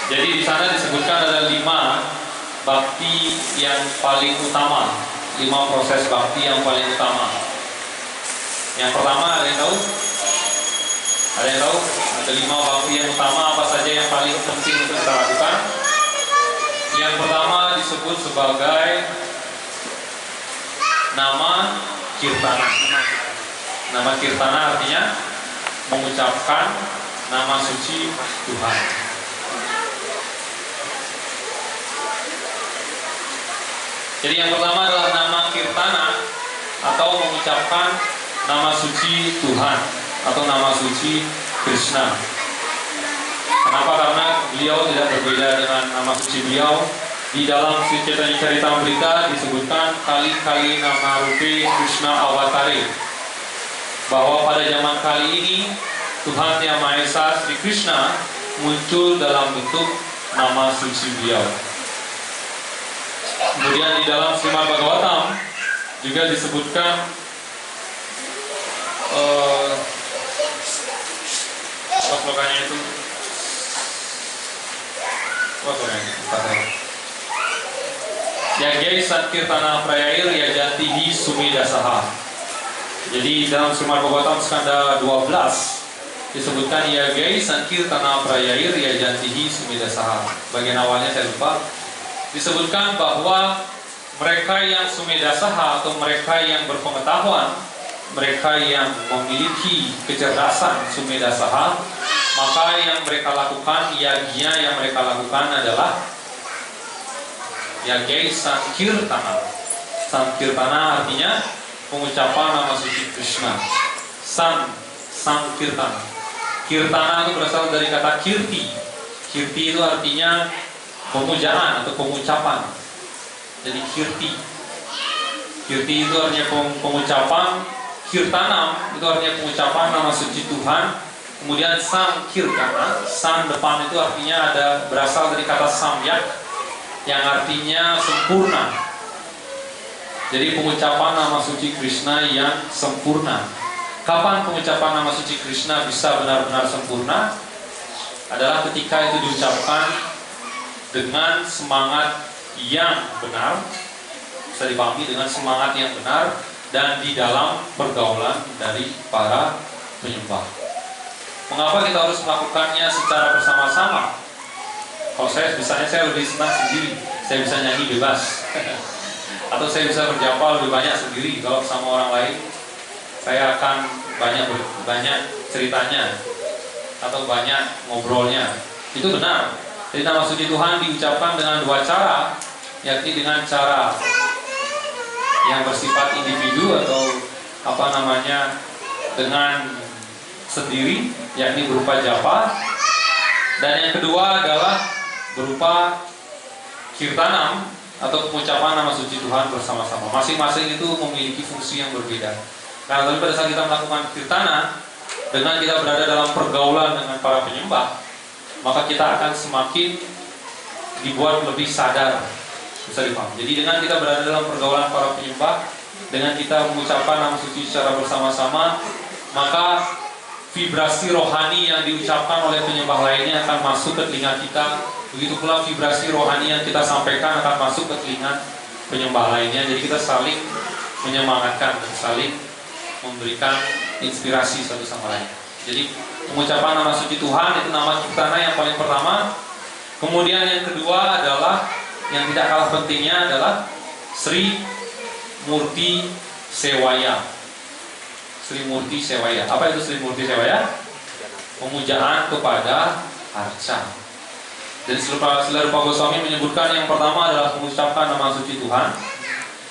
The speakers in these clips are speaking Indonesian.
Jadi di sana disebutkan ada 5 bakti yang paling utama, 5 proses bakti yang paling utama. Yang pertama, ada yang tahu? Ada yang tahu? Ada 5 bakti yang utama apa saja yang paling penting untuk kita lakukan? Yang pertama disebut sebagai nama kirtana. Nama kirtana artinya mengucapkan nama suci Tuhan. Jadi yang pertama adalah nama kirtana atau mengucapkan nama suci Tuhan atau nama suci Krishna. Kenapa? Karena beliau tidak berbeda dengan nama suci beliau. Di dalam Sri Chaitanya Charitamrita disebutkan kali-kali nama rupi Krishna Avatare, bahwa pada zaman kali ini Tuhan Yang Maha Esa Sri Krishna muncul dalam bentuk nama suci beliau. Kemudian di dalam Srimad Bhagavatam juga disebutkan apa slogannya itu? Apa slogannya? Yagyai Sankirtana Prayair Yajantihi Sumidasaha. Jadi dalam Srimad Bhagavatam skanda 12 disebutkan Yagyai Sankirtana Prayair Yajantihi Sumidasaha. Bagian awalnya saya lupa. Disebutkan bahwa mereka yang sumedasaha atau mereka yang berpengetahuan, mereka yang memiliki kecerdasan sumedasaha, maka yang mereka lakukan, yagya yang mereka lakukan adalah yagyai sankirtana. Sankirtana artinya pengucapan nama suci Krishna. Sankirtana. Kirtana itu berasal dari kata kirti. Kirti itu artinya pemujaan atau pengucapan. Jadi kirti itu artinya pengucapan. Kirtanam itu artinya pengucapan nama suci Tuhan. Kemudian sankirtana, san depan itu artinya berasal dari kata samyak yang artinya sempurna. Jadi pengucapan nama suci Krishna yang sempurna. Kapan pengucapan nama suci Krishna bisa benar-benar sempurna? Adalah ketika itu diucapkan dengan semangat yang benar, bisa dipahami dengan semangat yang benar, dan di dalam pergaulan dari para penyembah. Mengapa kita harus melakukannya secara bersama-sama? Kalau saya lebih senang sendiri, saya bisa nyanyi bebas atau saya bisa berjapa lebih banyak sendiri. Kalau sama orang lain, saya akan banyak ceritanya atau banyak ngobrolnya. Itu benar. Jadi nama suci Tuhan diucapkan dengan 2 cara, yakni dengan cara yang bersifat individu atau dengan sendiri, yakni berupa japa, dan yang kedua adalah berupa kirtanam atau pengucapan nama suci Tuhan bersama-sama. Masing-masing itu memiliki fungsi yang berbeda. Karena pada saat kita melakukan kirtana, dengan kita berada dalam pergaulan dengan para penyembah, maka kita akan semakin dibuat lebih sadar, bisa dipahami. Jadi dengan kita berada dalam pergaulan para penyembah, dengan kita mengucapkan nama suci secara bersama-sama, maka vibrasi rohani yang diucapkan oleh penyembah lainnya akan masuk ke telinga kita. Begitu pula vibrasi rohani yang kita sampaikan akan masuk ke telinga penyembah lainnya. Jadi kita saling menyemangatkan dan saling memberikan inspirasi satu sama lain. Jadi pengucapan nama suci Tuhan itu nama kirtana yang paling pertama. Kemudian yang kedua adalah yang tidak kalah pentingnya adalah Sri Murti Sewaya. Sri Murti Sewaya. Apa itu Sri Murti Sewaya? Pemujaan kepada arca. Jadi Srila Rupa Goswami menyebutkan yang pertama adalah mengucapkan nama suci Tuhan.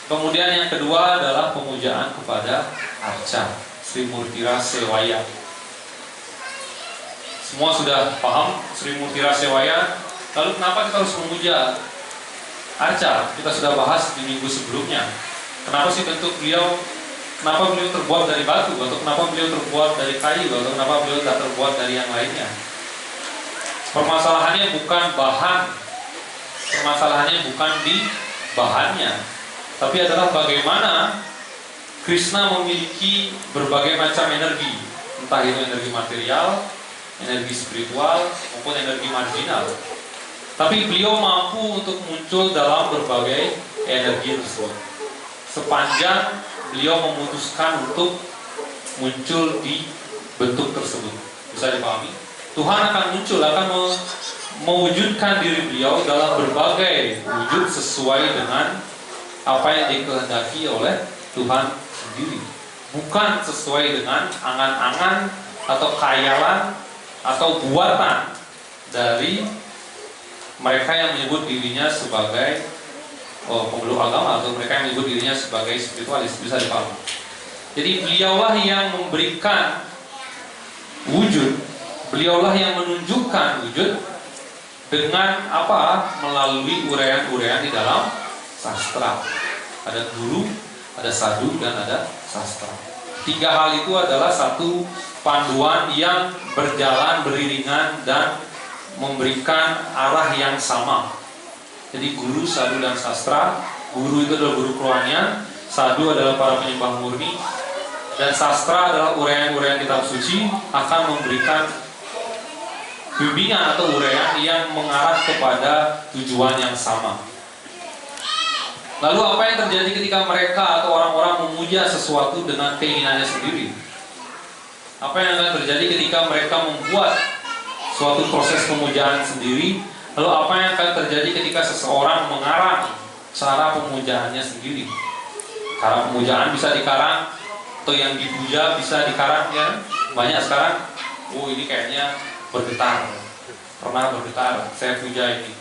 Kemudian yang kedua adalah pemujaan kepada arca. Sri Murtira Sewaya. Semua sudah paham Sri Murtira Sewaya. Lalu kenapa kita harus memuja arca? Kita sudah bahas di minggu sebelumnya. Kenapa sih bentuk beliau? Kenapa beliau terbuat dari batu? Atau kenapa beliau terbuat dari kayu? Atau kenapa beliau tidak terbuat dari yang lainnya? Permasalahannya bukan bahan. Permasalahannya bukan di bahannya, tapi adalah bagaimana Krishna memiliki berbagai macam energi. Entah itu energi material, energi spiritual, maupun energi marginal. Tapi beliau mampu untuk muncul dalam berbagai energi tersebut. Sepanjang beliau memutuskan untuk muncul di bentuk tersebut. Bisa dipahami? Tuhan akan muncul, akan mewujudkan diri beliau dalam berbagai wujud sesuai dengan apa yang dikehendaki oleh Tuhan sendiri. Bukan sesuai dengan angan-angan atau khayalan atau buatan dari mereka yang menyebut dirinya sebagai pemeluk agama, atau mereka yang menyebut dirinya sebagai spiritualis. Bisa dipahami? Jadi beliaulah yang memberikan wujud, beliaulah yang menunjukkan wujud dengan apa? Melalui uraian-uraian di dalam sastra. Ada guru, ada sadu, dan ada sastra. Tiga hal itu adalah satu panduan yang berjalan beriringan dan memberikan arah yang sama. Jadi guru, sadu, dan sastra. Guru itu adalah guru kerohanian, sadu adalah para penyembah murni, dan sastra adalah uraian-uraian kitab suci akan memberikan bimbingan atau uraian yang mengarah kepada tujuan yang sama. Lalu apa yang terjadi ketika mereka atau orang-orang memuja sesuatu dengan keinginannya sendiri? Apa yang akan terjadi ketika mereka membuat suatu proses pemujaan sendiri? Lalu apa yang akan terjadi ketika seseorang mengarang cara pemujaannya sendiri? Cara pemujaan bisa dikarang, atau yang dipuja bisa dikarang, ya. Banyak sekarang, ini kayaknya bergetar, pernah bergetar, saya puja ini.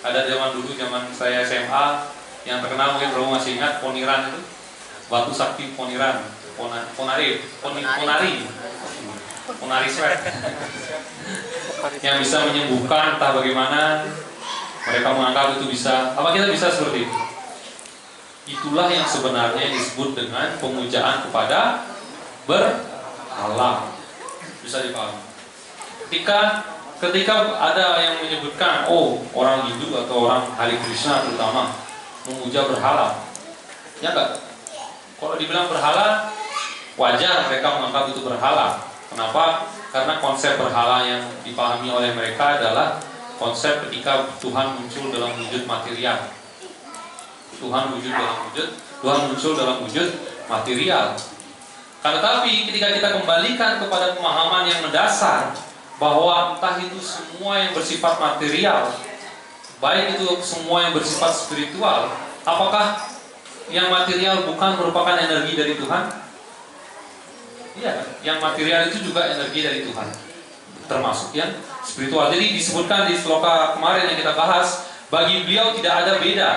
Ada zaman dulu, zaman saya SMA, yang terkenal mungkin Romo masih ingat, Poniran itu, Batu Sakti Poniran, Ponari Sweat, yang bisa menyembuhkan entah bagaimana. Mereka menganggap itu bisa. Apa kita bisa seperti itu? Itulah yang sebenarnya disebut dengan pemujaan kepada berhala. Bisa dipahami? Ketika ada yang menyebutkan, orang Hindu atau orang Hare Krishna terutama memuja berhala, ya enggak? Kalau dibilang berhala, wajar mereka menganggap itu berhala. Kenapa? Karena konsep berhala yang dipahami oleh mereka adalah konsep ketika Tuhan muncul dalam wujud material. Tuhan muncul dalam wujud material. Tetapi ketika kita kembalikan kepada pemahaman yang mendasar bahwa entah itu semua yang bersifat material, baik itu semua yang bersifat spiritual, apakah yang material bukan merupakan energi dari Tuhan? Iya, yang material itu juga energi dari Tuhan, termasuk yang spiritual. Jadi disebutkan di sloka kemarin yang kita bahas, bagi beliau tidak ada beda,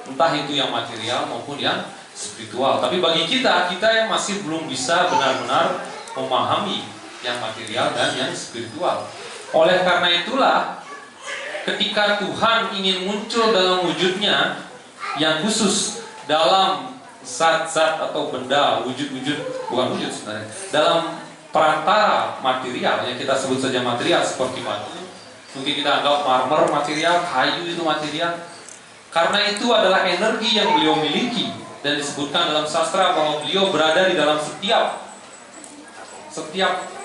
entah itu yang material maupun yang spiritual. Tapi bagi kita yang masih belum bisa benar-benar memahami yang material dan yang spiritual. Oleh karena itulah, ketika Tuhan ingin muncul dalam wujudnya yang khusus, dalam zat-zat atau benda, wujud-wujud, bukan wujud sebenarnya, dalam perantara material yang kita sebut saja material, seperti batu, mungkin kita anggap marmer material, kayu itu material. Karena itu adalah energi yang beliau miliki, dan disebutkan dalam sastra bahwa beliau berada di dalam setiap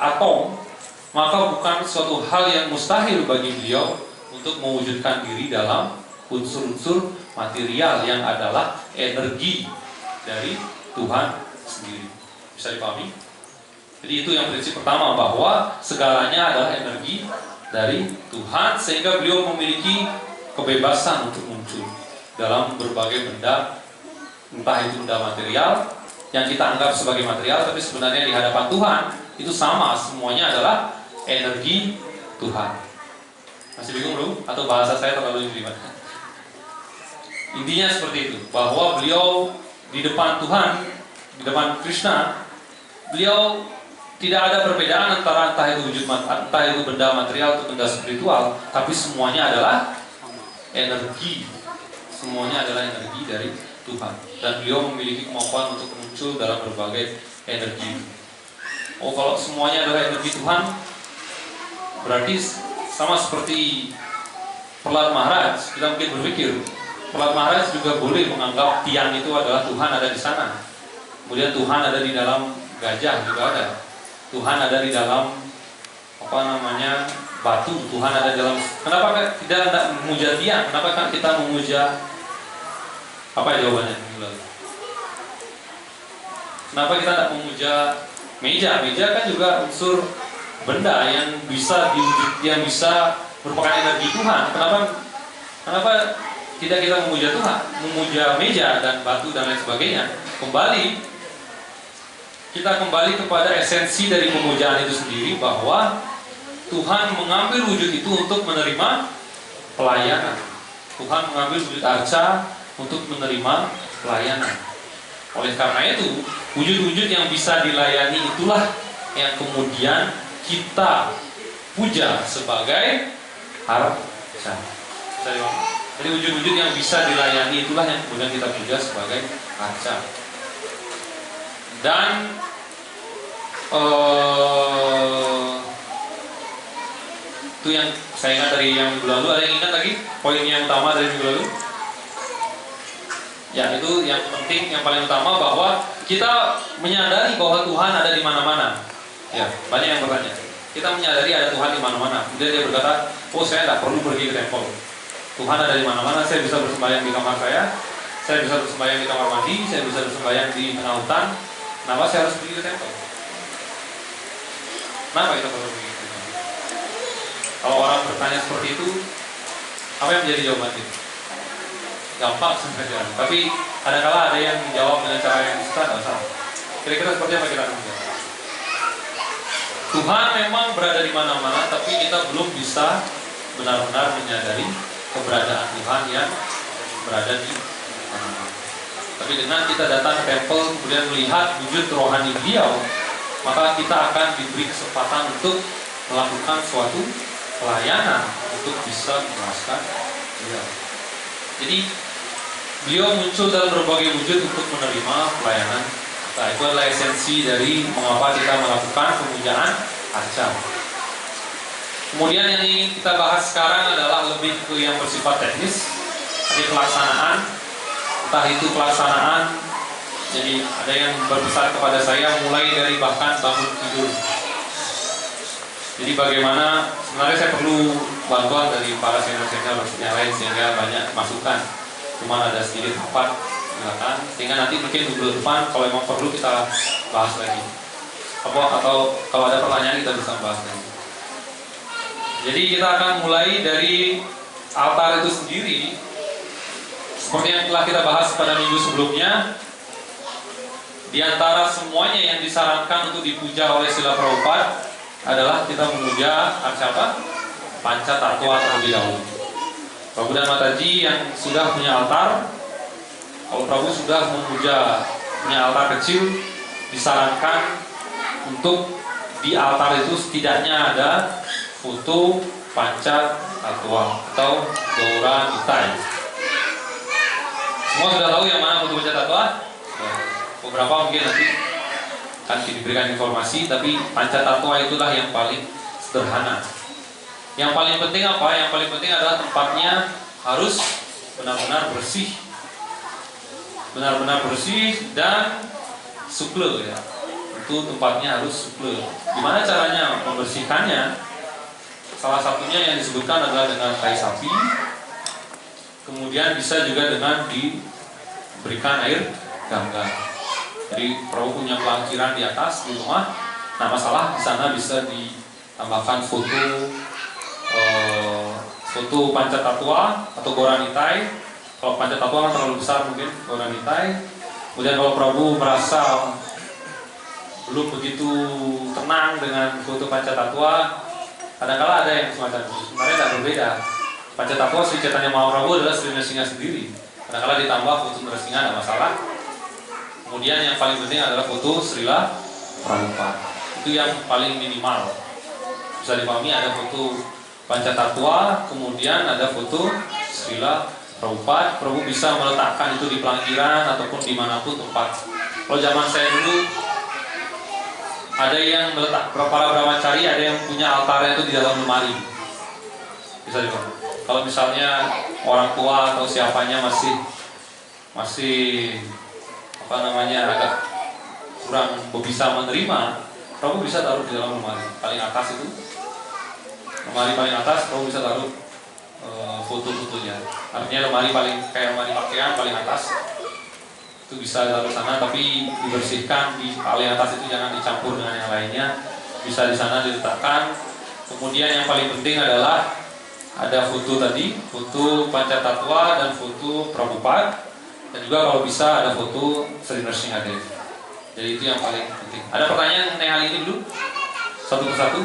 atom, maka bukan suatu hal yang mustahil bagi beliau untuk mewujudkan diri dalam unsur-unsur material yang adalah energi dari Tuhan sendiri. Bisa dipahami? Jadi itu yang prinsip pertama, bahwa segalanya adalah energi dari Tuhan, sehingga beliau memiliki kebebasan untuk muncul dalam berbagai benda, entah itu benda material yang kita anggap sebagai material, tapi sebenarnya di hadapan Tuhan itu sama, semuanya adalah energi Tuhan. Masih bingung belum? Atau bahasa saya terlalu jelimet? Intinya seperti itu, bahwa beliau di depan Tuhan, di depan Krishna, beliau tidak ada perbedaan antara entah itu wujud, entah itu benda material atau benda spiritual, tapi semuanya adalah energi. Semuanya adalah energi dari Tuhan, dan beliau memiliki kemampuan untuk muncul dalam berbagai energi. Kalau semuanya adalah energi Tuhan, berarti sama seperti Prahlad Maharaj. Kita mungkin berpikir Prahlad Maharaj juga boleh menganggap tiang itu adalah Tuhan ada di sana. Kemudian Tuhan ada di dalam gajah juga ada. Tuhan ada di dalam batu. Tuhan ada dalam. Kenapa tidak memuja tiang? Kenapa kan kita memuja? Apa jawabannya? Kenapa kita tidak memuja meja? Meja kan juga unsur benda yang bisa merupakan energi Tuhan. Kenapa tidak kita memuja Tuhan, memuja meja dan batu dan lain sebagainya? Kita kembali kepada esensi dari pemujaan itu sendiri, bahwa Tuhan mengambil wujud itu untuk menerima pelayanan. Tuhan mengambil wujud arca untuk menerima pelayanan. Oleh karena itu, wujud-wujud yang bisa dilayani itulah yang kemudian kita puja sebagai arca. Jadi wujud-wujud yang bisa dilayani itulah yang kemudian kita puja sebagai arca. Dan itu yang saya ingat dari yang minggu lalu. Ada yang ingat lagi poin yang utama dari minggu lalu? Ya, itu yang penting, yang paling utama, bahwa kita menyadari bahwa Tuhan ada di mana-mana. Ya, banyak yang bertanya. Kita menyadari ada Tuhan di mana-mana. Kemudian dia berkata, oh saya tidak perlu pergi ke tempel. Tuhan ada di mana-mana. Saya bisa bersembahyang di kamar saya bisa bersembahyang di kamar mandi, saya bisa bersembahyang di tengah hutan. Kenapa saya harus pergi ke tempel? Kenapa kita perlu pergi ke tempel? Kalau orang bertanya seperti itu, apa yang menjadi jawabannya? Gampang sebenarnya, tapi kadang-kala ada yang menjawab dengan cara yang susah, salah. Kira-kira seperti apa kita akan menjawab? Tuhan memang berada di mana-mana, tapi kita belum bisa benar-benar menyadari keberadaan Tuhan yang berada di mana-mana. Tapi dengan kita datang ke tempel, kemudian melihat wujud rohani Beliau, maka kita akan diberi kesempatan untuk melakukan suatu pelayanan untuk bisa memuaskan Beliau. Jadi Beliau muncul dalam berbagai wujud untuk menerima pelayanan. Nah, itu adalah esensi dari mengapa kita melakukan pemujaan arca. Kemudian yang ingin kita bahas sekarang adalah lebih ke yang bersifat teknis, jadi pelaksanaan. Entah itu pelaksanaan, jadi ada yang berpesan kepada saya mulai dari bahkan bangun tidur. Jadi bagaimana, sebenarnya saya perlu bantuan dari para senior-senior yang lain sehingga banyak masukan. Cuma ada sedikit rapat, silakan. Sehingga nanti mungkin minggu depan kalau memang perlu kita bahas lagi. Atau kalau ada pertanyaan kita bisa bahas lagi. Jadi kita akan mulai dari altar itu sendiri. Seperti yang telah kita bahas pada minggu sebelumnya, di antara semuanya yang disarankan untuk dipuja oleh Srila Prabhupada adalah kita memuja arca apa? Pancatatwa terlebih dahulu. Prabhu dan Mataji yang sudah punya altar, kalau Prabhu sudah memuja punya altar kecil, disarankan untuk di altar itu setidaknya ada foto Pancatatwa atau Gaura Nitai. Semua sudah tahu yang mana foto Pancatatwa? Beberapa mungkin nanti akan diberikan informasi, tapi Pancatatwa itulah yang paling sederhana. Yang paling penting apa? Yang paling penting adalah tempatnya harus benar-benar bersih. Benar-benar bersih dan suple ya. Itu tempatnya harus suple. Gimana caranya membersihkannya? Salah satunya yang disebutkan adalah dengan tai sapi. Kemudian bisa juga dengan diberikan air gangga. Jadi Prabhu punya pelankiran di atas di rumah. Nah, masalah di sana bisa ditambahkan foto Pancatatwa atau Gaura Nitai. Kalau Pancatatwa kan terlalu besar mungkin Gaura Nitai. Kemudian kalau Prabhu merasa belum begitu tenang dengan foto Pancatatwa, kadang-kala ada yang semacam itu. Sebenarnya tidak berbeda. Pancatatwa Sri Chaitanya Mahaprabhu adalah Sri Nrsinga sendiri. Kadang-kala ditambah foto Nrsinga tidak masalah. Kemudian yang paling penting adalah foto Srila Prabhupada. Itu yang paling minimal. Bisa dipahami ada foto Pancatatwa, kemudian ada foto Srila Prabhupada. Prabhu bisa meletakkan itu di pelankiran ataupun dimanapun tempat. Kalau zaman saya dulu, ada yang meletak, para brahmachari ada yang punya altarnya itu di dalam lemari. Bisa dipahami. Kalau misalnya orang tua atau siapanya masih agak kurang bisa menerima, Prabhu bisa taruh di dalam lemari paling atas itu. lemari paling atas Prabu bisa taruh foto-fotonya. Artinya lemari paling kayak lemari pakaian paling atas itu bisa taruh sana, tapi dibersihkan di paling atas itu, jangan dicampur dengan yang lainnya. Bisa di sana diletakkan. Kemudian yang paling penting adalah ada foto tadi, foto Pancatatwa dan foto Prabhupada, dan juga kalau bisa ada foto Sri Nrsimhadev. Jadi itu yang paling penting. Ada pertanyaan mengenai hal ini dulu? Satu persatu.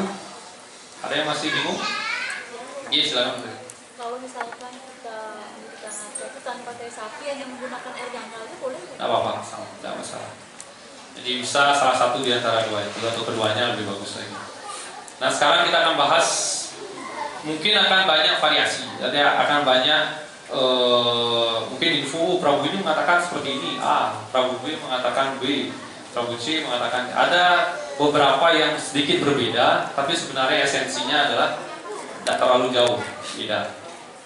Ada yang masih bingung? Iya, silakan. Kalau misalkan kita ngaca itu tanpa pakai sapi hanya menggunakan air jangkalnya boleh nggak? Tidak apa-apa, tidak masalah. Jadi bisa salah satu di antara dua itu atau keduanya lebih bagus lagi. Nah sekarang kita akan bahas, mungkin akan banyak variasi, jadi akan banyak mungkin info Prabu ini mengatakan seperti ini A, Prabu B mengatakan B, Prabu C mengatakan, ada beberapa yang sedikit berbeda, tapi sebenarnya esensinya adalah tidak terlalu jauh beda.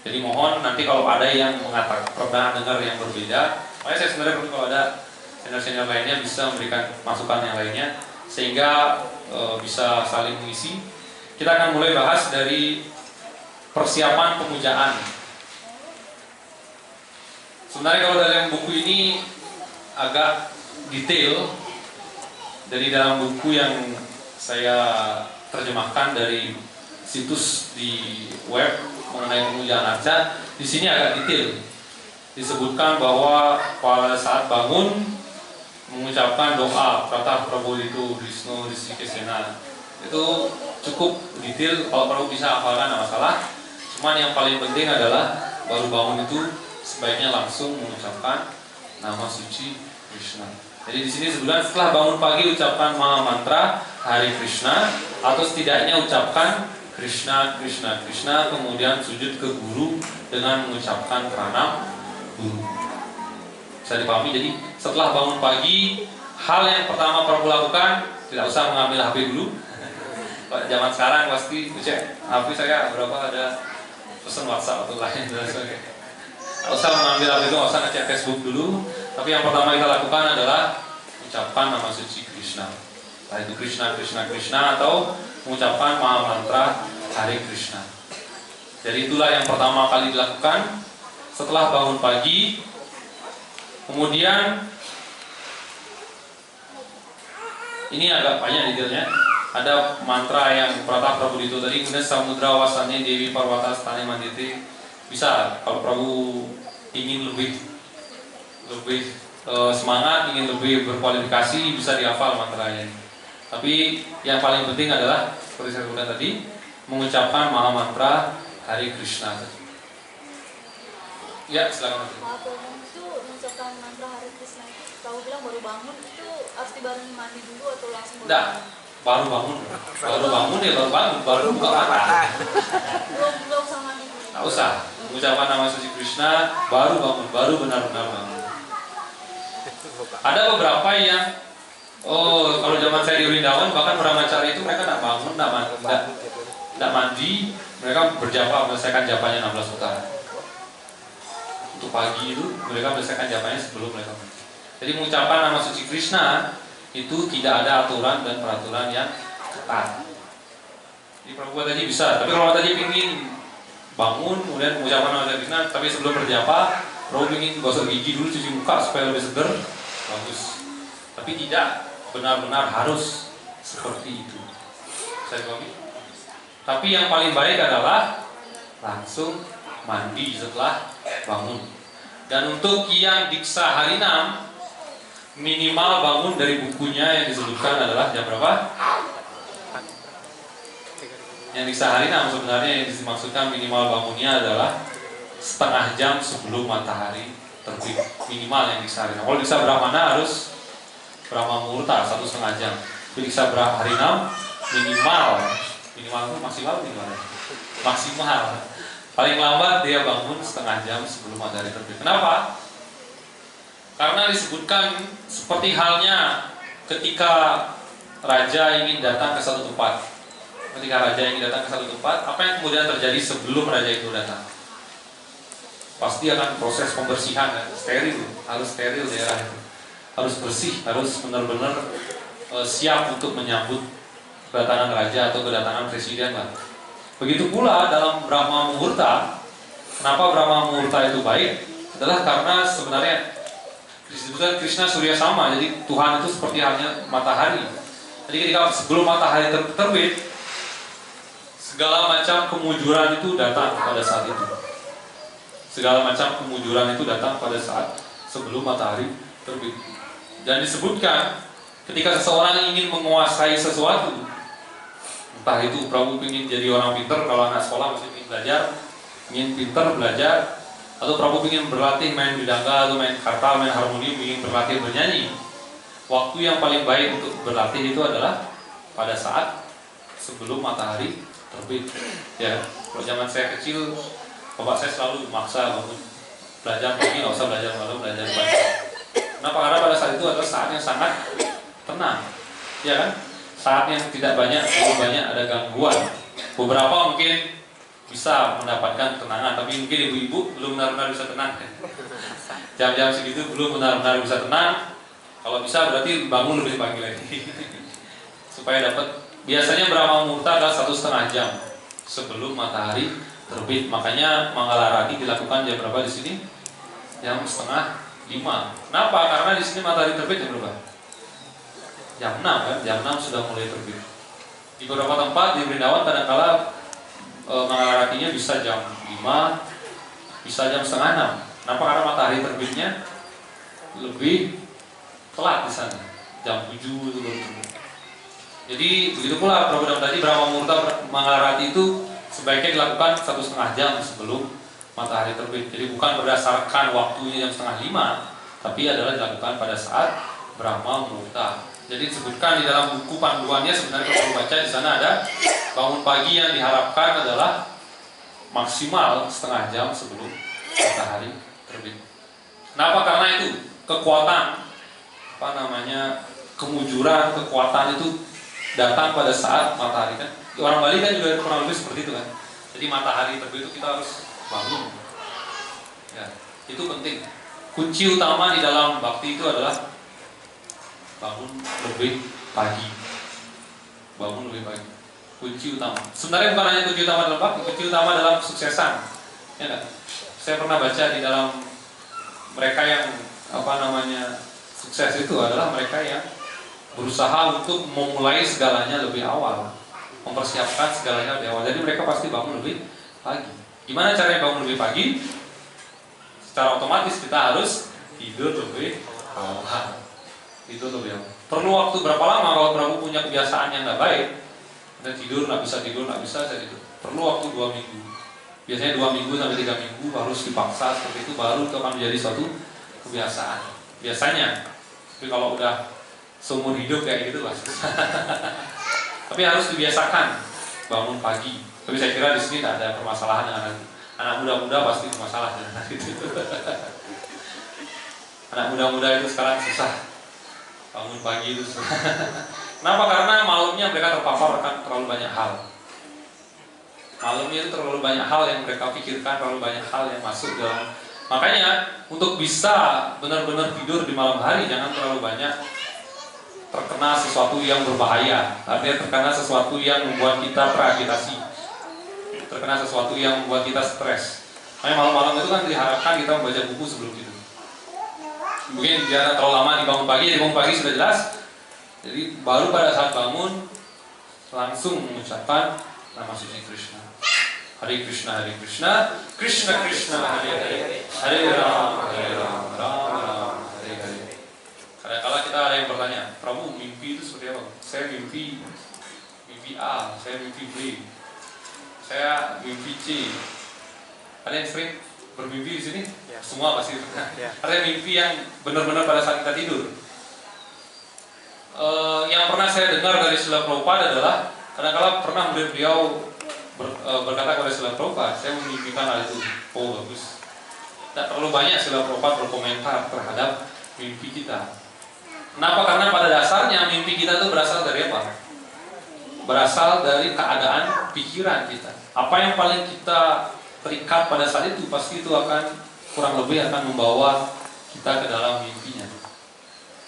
Jadi mohon nanti kalau ada yang mengatakan pernah dengar yang berbeda, makanya saya sebenarnya perlu kalau ada senior-senior lainnya bisa memberikan masukan yang lainnya sehingga bisa saling mengisi. Kita akan mulai bahas dari persiapan pemujaan. Sebenarnya kalau dalam buku ini agak detail, dari dalam buku yang saya terjemahkan dari situs di web mengenai pemujaan arca, di sini agak detail disebutkan bahwa pada saat bangun mengucapkan doa Pratah Prabodhito Wisnu Rishikesena, itu cukup detail. Kalau perlu bisa hafalkan, tidak masalah. Cuman yang paling penting adalah baru bangun itu sebaiknya langsung mengucapkan nama suci Krishna. Jadi di sini sebulan setelah bangun pagi ucapkan Maha Mantra Hari Krishna, atau setidaknya ucapkan Krishna Krishna Krishna, kemudian sujud ke guru dengan mengucapkan pranam guru. Bisa dipahami? Jadi setelah bangun pagi, hal yang pertama Prabu lakukan, tidak usah mengambil HP dulu. Zaman sekarang pasti cek HP saya berapa, ada pesan WhatsApp atau lain dan sebagainya. Tidak usah mengambil HP itu, tidak usah ngecek Facebook dulu. Tapi yang pertama kita lakukan adalah ucapkan nama suci Krishna. Entah itu Krishna Krishna Krishna atau mengucapkan Maha Mantra Hare Krishna. Jadi itulah yang pertama kali dilakukan setelah bangun pagi. Kemudian ini agak banyak detailnya. Ada mantra yang Pratah Prabodhito tadi, kemudian Samudra Wasanya Dewi Parwata Stane Manditi. Bisa kalau Prabu ingin lebih semangat, ingin lebih berkualifikasi, bisa dihafal mantranya. Tapi yang paling penting adalah seperti saya sebutkan tadi, mengucapkan Maha Mantra Hare Krishna. Ya, silakan. Itu mengucapkan mantra Hare Krishna itu, kalau bilang baru bangun itu harus dibarengi mandi dulu atau langsung baru? Tidak, baru bangun ya baru buka mata. Belum sama mandi dulu. Tak usah, mengucapkan nama suci Krishna baru bangun, baru benar-benar bangun. Ada beberapa yang kalau zaman saya di Vrindavan, bahkan brahmacari itu mereka tidak bangun, tidak mandi, mereka berjapa menyelesaikan japanya 16 utara. Untuk pagi itu mereka menyelesaikan japanya sebelum mereka mandi. Jadi mengucapkan nama suci Krishna itu tidak ada aturan dan peraturan yang ketat. Di Prabu tadi bisa, tapi kalau tadi ingin bangun kemudian mengucapkan nama suci Krishna, tapi sebelum berjapa Prabu ingin gosok gigi dulu, cuci muka supaya lebih seger, bagus. Tapi tidak benar-benar harus seperti itu. Saya pahami. Tapi yang paling baik adalah langsung mandi setelah bangun. Dan untuk yang Diksa Harinam, minimal bangun dari bukunya yang disebutkan adalah jam berapa? Yang Diksa Harinam sebenarnya yang dimaksudkan minimal bangunnya adalah setengah jam sebelum matahari terbit. Minimal yang Diksa Harinam. Kalau Diksa Brahmana harus Brahma Muhurta 1,5 jam. Diksa Harinam minimal itu maksimal. Paling lambat dia bangun setengah jam sebelum matahari terbit. Kenapa? Karena disebutkan seperti halnya ketika raja ingin datang ke satu tempat. Ketika raja ingin datang ke satu tempat, apa yang kemudian terjadi sebelum raja itu datang? Pasti akan proses pembersihan, steril, harus steril daerah itu, harus bersih, harus benar-benar siap untuk menyambut kedatangan raja atau kedatangan presiden lah. Begitu pula dalam Brahma Muhurta. Kenapa Brahma Muhurta itu baik? Adalah karena sebenarnya disebutkan Krishna Surya sama, jadi Tuhan itu seperti halnya matahari. Jadi ketika sebelum matahari terbit, segala macam kemujuran itu datang pada saat itu. Segala macam kemujuran itu datang pada saat sebelum matahari terbit. Dan disebutkan ketika seseorang ingin menguasai sesuatu, entah itu Prabu ingin jadi orang pintar, kalau anak sekolah masih ingin belajar, ingin pintar belajar, atau Prabu ingin berlatih main bidangga atau main kartal, main harmonium, ingin berlatih bernyanyi. Waktu yang paling baik untuk berlatih itu adalah pada saat sebelum matahari terbit. Ya, kalau zaman saya kecil, bapak saya selalu memaksa bangun belajar pagi, nggak usah belajar malam, belajar pagi. Kenapa? Karena pada saat itu adalah saat yang sangat tenang, ya kan? Saat yang tidak banyak ada gangguan. Beberapa mungkin bisa mendapatkan ketenangan, tapi mungkin ibu-ibu belum benar-benar bisa tenang. Jam-jam segitu belum benar-benar bisa tenang. Kalau bisa berarti bangun lebih pagi lagi supaya dapat. Biasanya Brahma Muhurta adalah 1,5 jam sebelum matahari terbit. Makanya Mangalarati dilakukan jam berapa di sini? Jam 4:30. Kenapa? Karena di sini matahari terbit jam berapa? Jam 6 kan? Jam 6 sudah mulai terbit. Di beberapa tempat di Vrindavan kadang-kala Mangalaratinya bisa jam 5, bisa jam 5:30. Kenapa? Karena matahari terbitnya lebih telat di sana. Jam 7 itu baru terbit. Jadi begitu pula program tadi Brahma Muhurta Mangalarati itu sebaiknya dilakukan 1,5 jam sebelum matahari terbit. Jadi bukan berdasarkan waktunya jam 4:30, tapi adalah dilakukan pada saat Brahma Muhurta. Jadi disebutkan di dalam buku panduannya, sebenarnya kalau baca di sana ada bangun pagi yang diharapkan adalah maksimal 1/2 jam sebelum matahari terbit. Kenapa? Karena itu kekuatan kemujuran, kekuatan itu datang pada saat matahari kan. Orang Bali kan juga kurang lebih seperti itu kan. Jadi matahari terbit itu kita harus bangun. Ya, itu penting. Kunci utama di dalam bakti itu adalah bangun lebih pagi. Bangun lebih pagi. Kunci utama. Sebenarnya bukan hanya kunci utama dalam bakti, kunci utama dalam kesuksesan. Ya kan? Saya pernah baca di dalam mereka yang sukses itu adalah mereka yang berusaha untuk memulai segalanya lebih awal, mempersiapkan segalanya lebih awal. Jadi mereka pasti bangun lebih pagi. Gimana caranya bangun lebih pagi? Secara otomatis kita harus tidur lebih awal. Tidur lebih awal. Perlu waktu berapa lama kalau Prabu punya kebiasaan yang nggak baik? Kita nggak bisa tidur, saya tidur. Perlu waktu 2 minggu. Biasanya 2 minggu sampai 3 minggu harus dipaksa seperti itu, baru itu akan menjadi suatu kebiasaan. Biasanya. Tapi kalau udah seumur hidup kayak gitu lah. Tapi harus dibiasakan bangun pagi. Tapi saya kira di sini tidak ada permasalahan dengan anak muda-muda, pasti bermasalah dengan itu. Anak muda-muda itu sekarang susah bangun pagi itu. Kenapa? Karena malamnya mereka terpapar kan terlalu banyak hal. Malamnya itu terlalu banyak hal yang mereka pikirkan, terlalu banyak hal yang masuk dalam. Makanya untuk bisa benar-benar tidur di malam hari, jangan terlalu banyak terkena sesuatu yang berbahaya. Artinya terkena sesuatu yang membuat kita teragitasi, terkena sesuatu yang membuat kita stres. Makanya malam-malam itu kan diharapkan kita membaca buku sebelum tidur. Mungkin jangan terlalu lama dibangun pagi. Jadi bangun pagi sudah jelas. Jadi baru pada saat bangun langsung mengucapkan nama suci Krishna. Hare Krishna, Hare Krishna, Krishna Krishna, Hare Hare, Hare Rama, Hare Rama, Rama Rama, Hare Hare. Kadang-kala kita ada yang bertanya, Prabu mimpi itu seperti apa? Saya mimpi A, saya mimpi B, saya mimpi C. Ada yang sering bermimpi di sini? Ya. Semua pasti pernah. Ya. Ada mimpi yang benar-benar pada saat kita tidur. Yang pernah saya dengar dari Srila Prabhupada adalah kadang-kala pernah beliau berkata kepada Srila Prabhupada, saya memimpikan hal itu. Oh bagus. Tidak terlalu banyak Srila Prabhupada berkomentar terhadap mimpi kita. Kenapa? Karena pada dasarnya mimpi kita itu berasal dari apa? Berasal dari keadaan pikiran kita. Apa yang paling kita terikat pada saat itu, pasti itu akan kurang lebih akan membawa kita ke dalam mimpinya.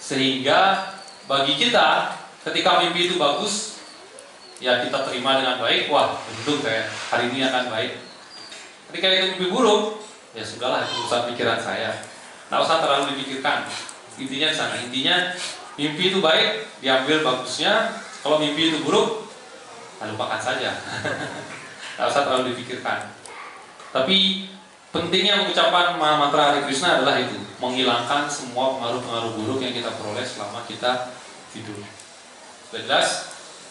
Sehingga bagi kita, ketika mimpi itu bagus, ya kita terima dengan baik, wah tentu kayak hari ini akan baik. Ketika itu mimpi buruk, ya sudahlah, itu urusan pikiran saya, nggak usah terlalu dipikirkan. Intinya di sana, intinya mimpi itu baik, diambil bagusnya. Kalau mimpi itu buruk, lupakan saja. Nggak usah terlalu dipikirkan. Tapi pentingnya mengucapkan mantra Hare Krishna adalah itu, menghilangkan semua pengaruh-pengaruh buruk yang kita peroleh selama kita tidur. Sudah jelas?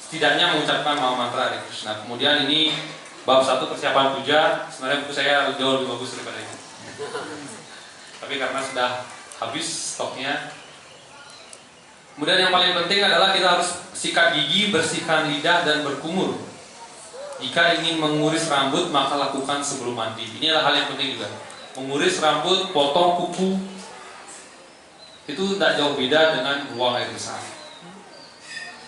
Setidaknya mengucapkan mantra Hare Krishna. Kemudian ini bab 1 persiapan puja. Sebenarnya buku saya jauh lebih bagus daripada ini. Tapi karena sudah habis stoknya. Kemudian yang paling penting adalah kita harus sikat gigi, bersihkan lidah, dan berkumur. Jika ingin menguris rambut, maka lakukan sebelum mandi. Ini adalah hal yang penting juga. Menguris rambut, potong kuku, itu tidak jauh beda dengan buang air besar.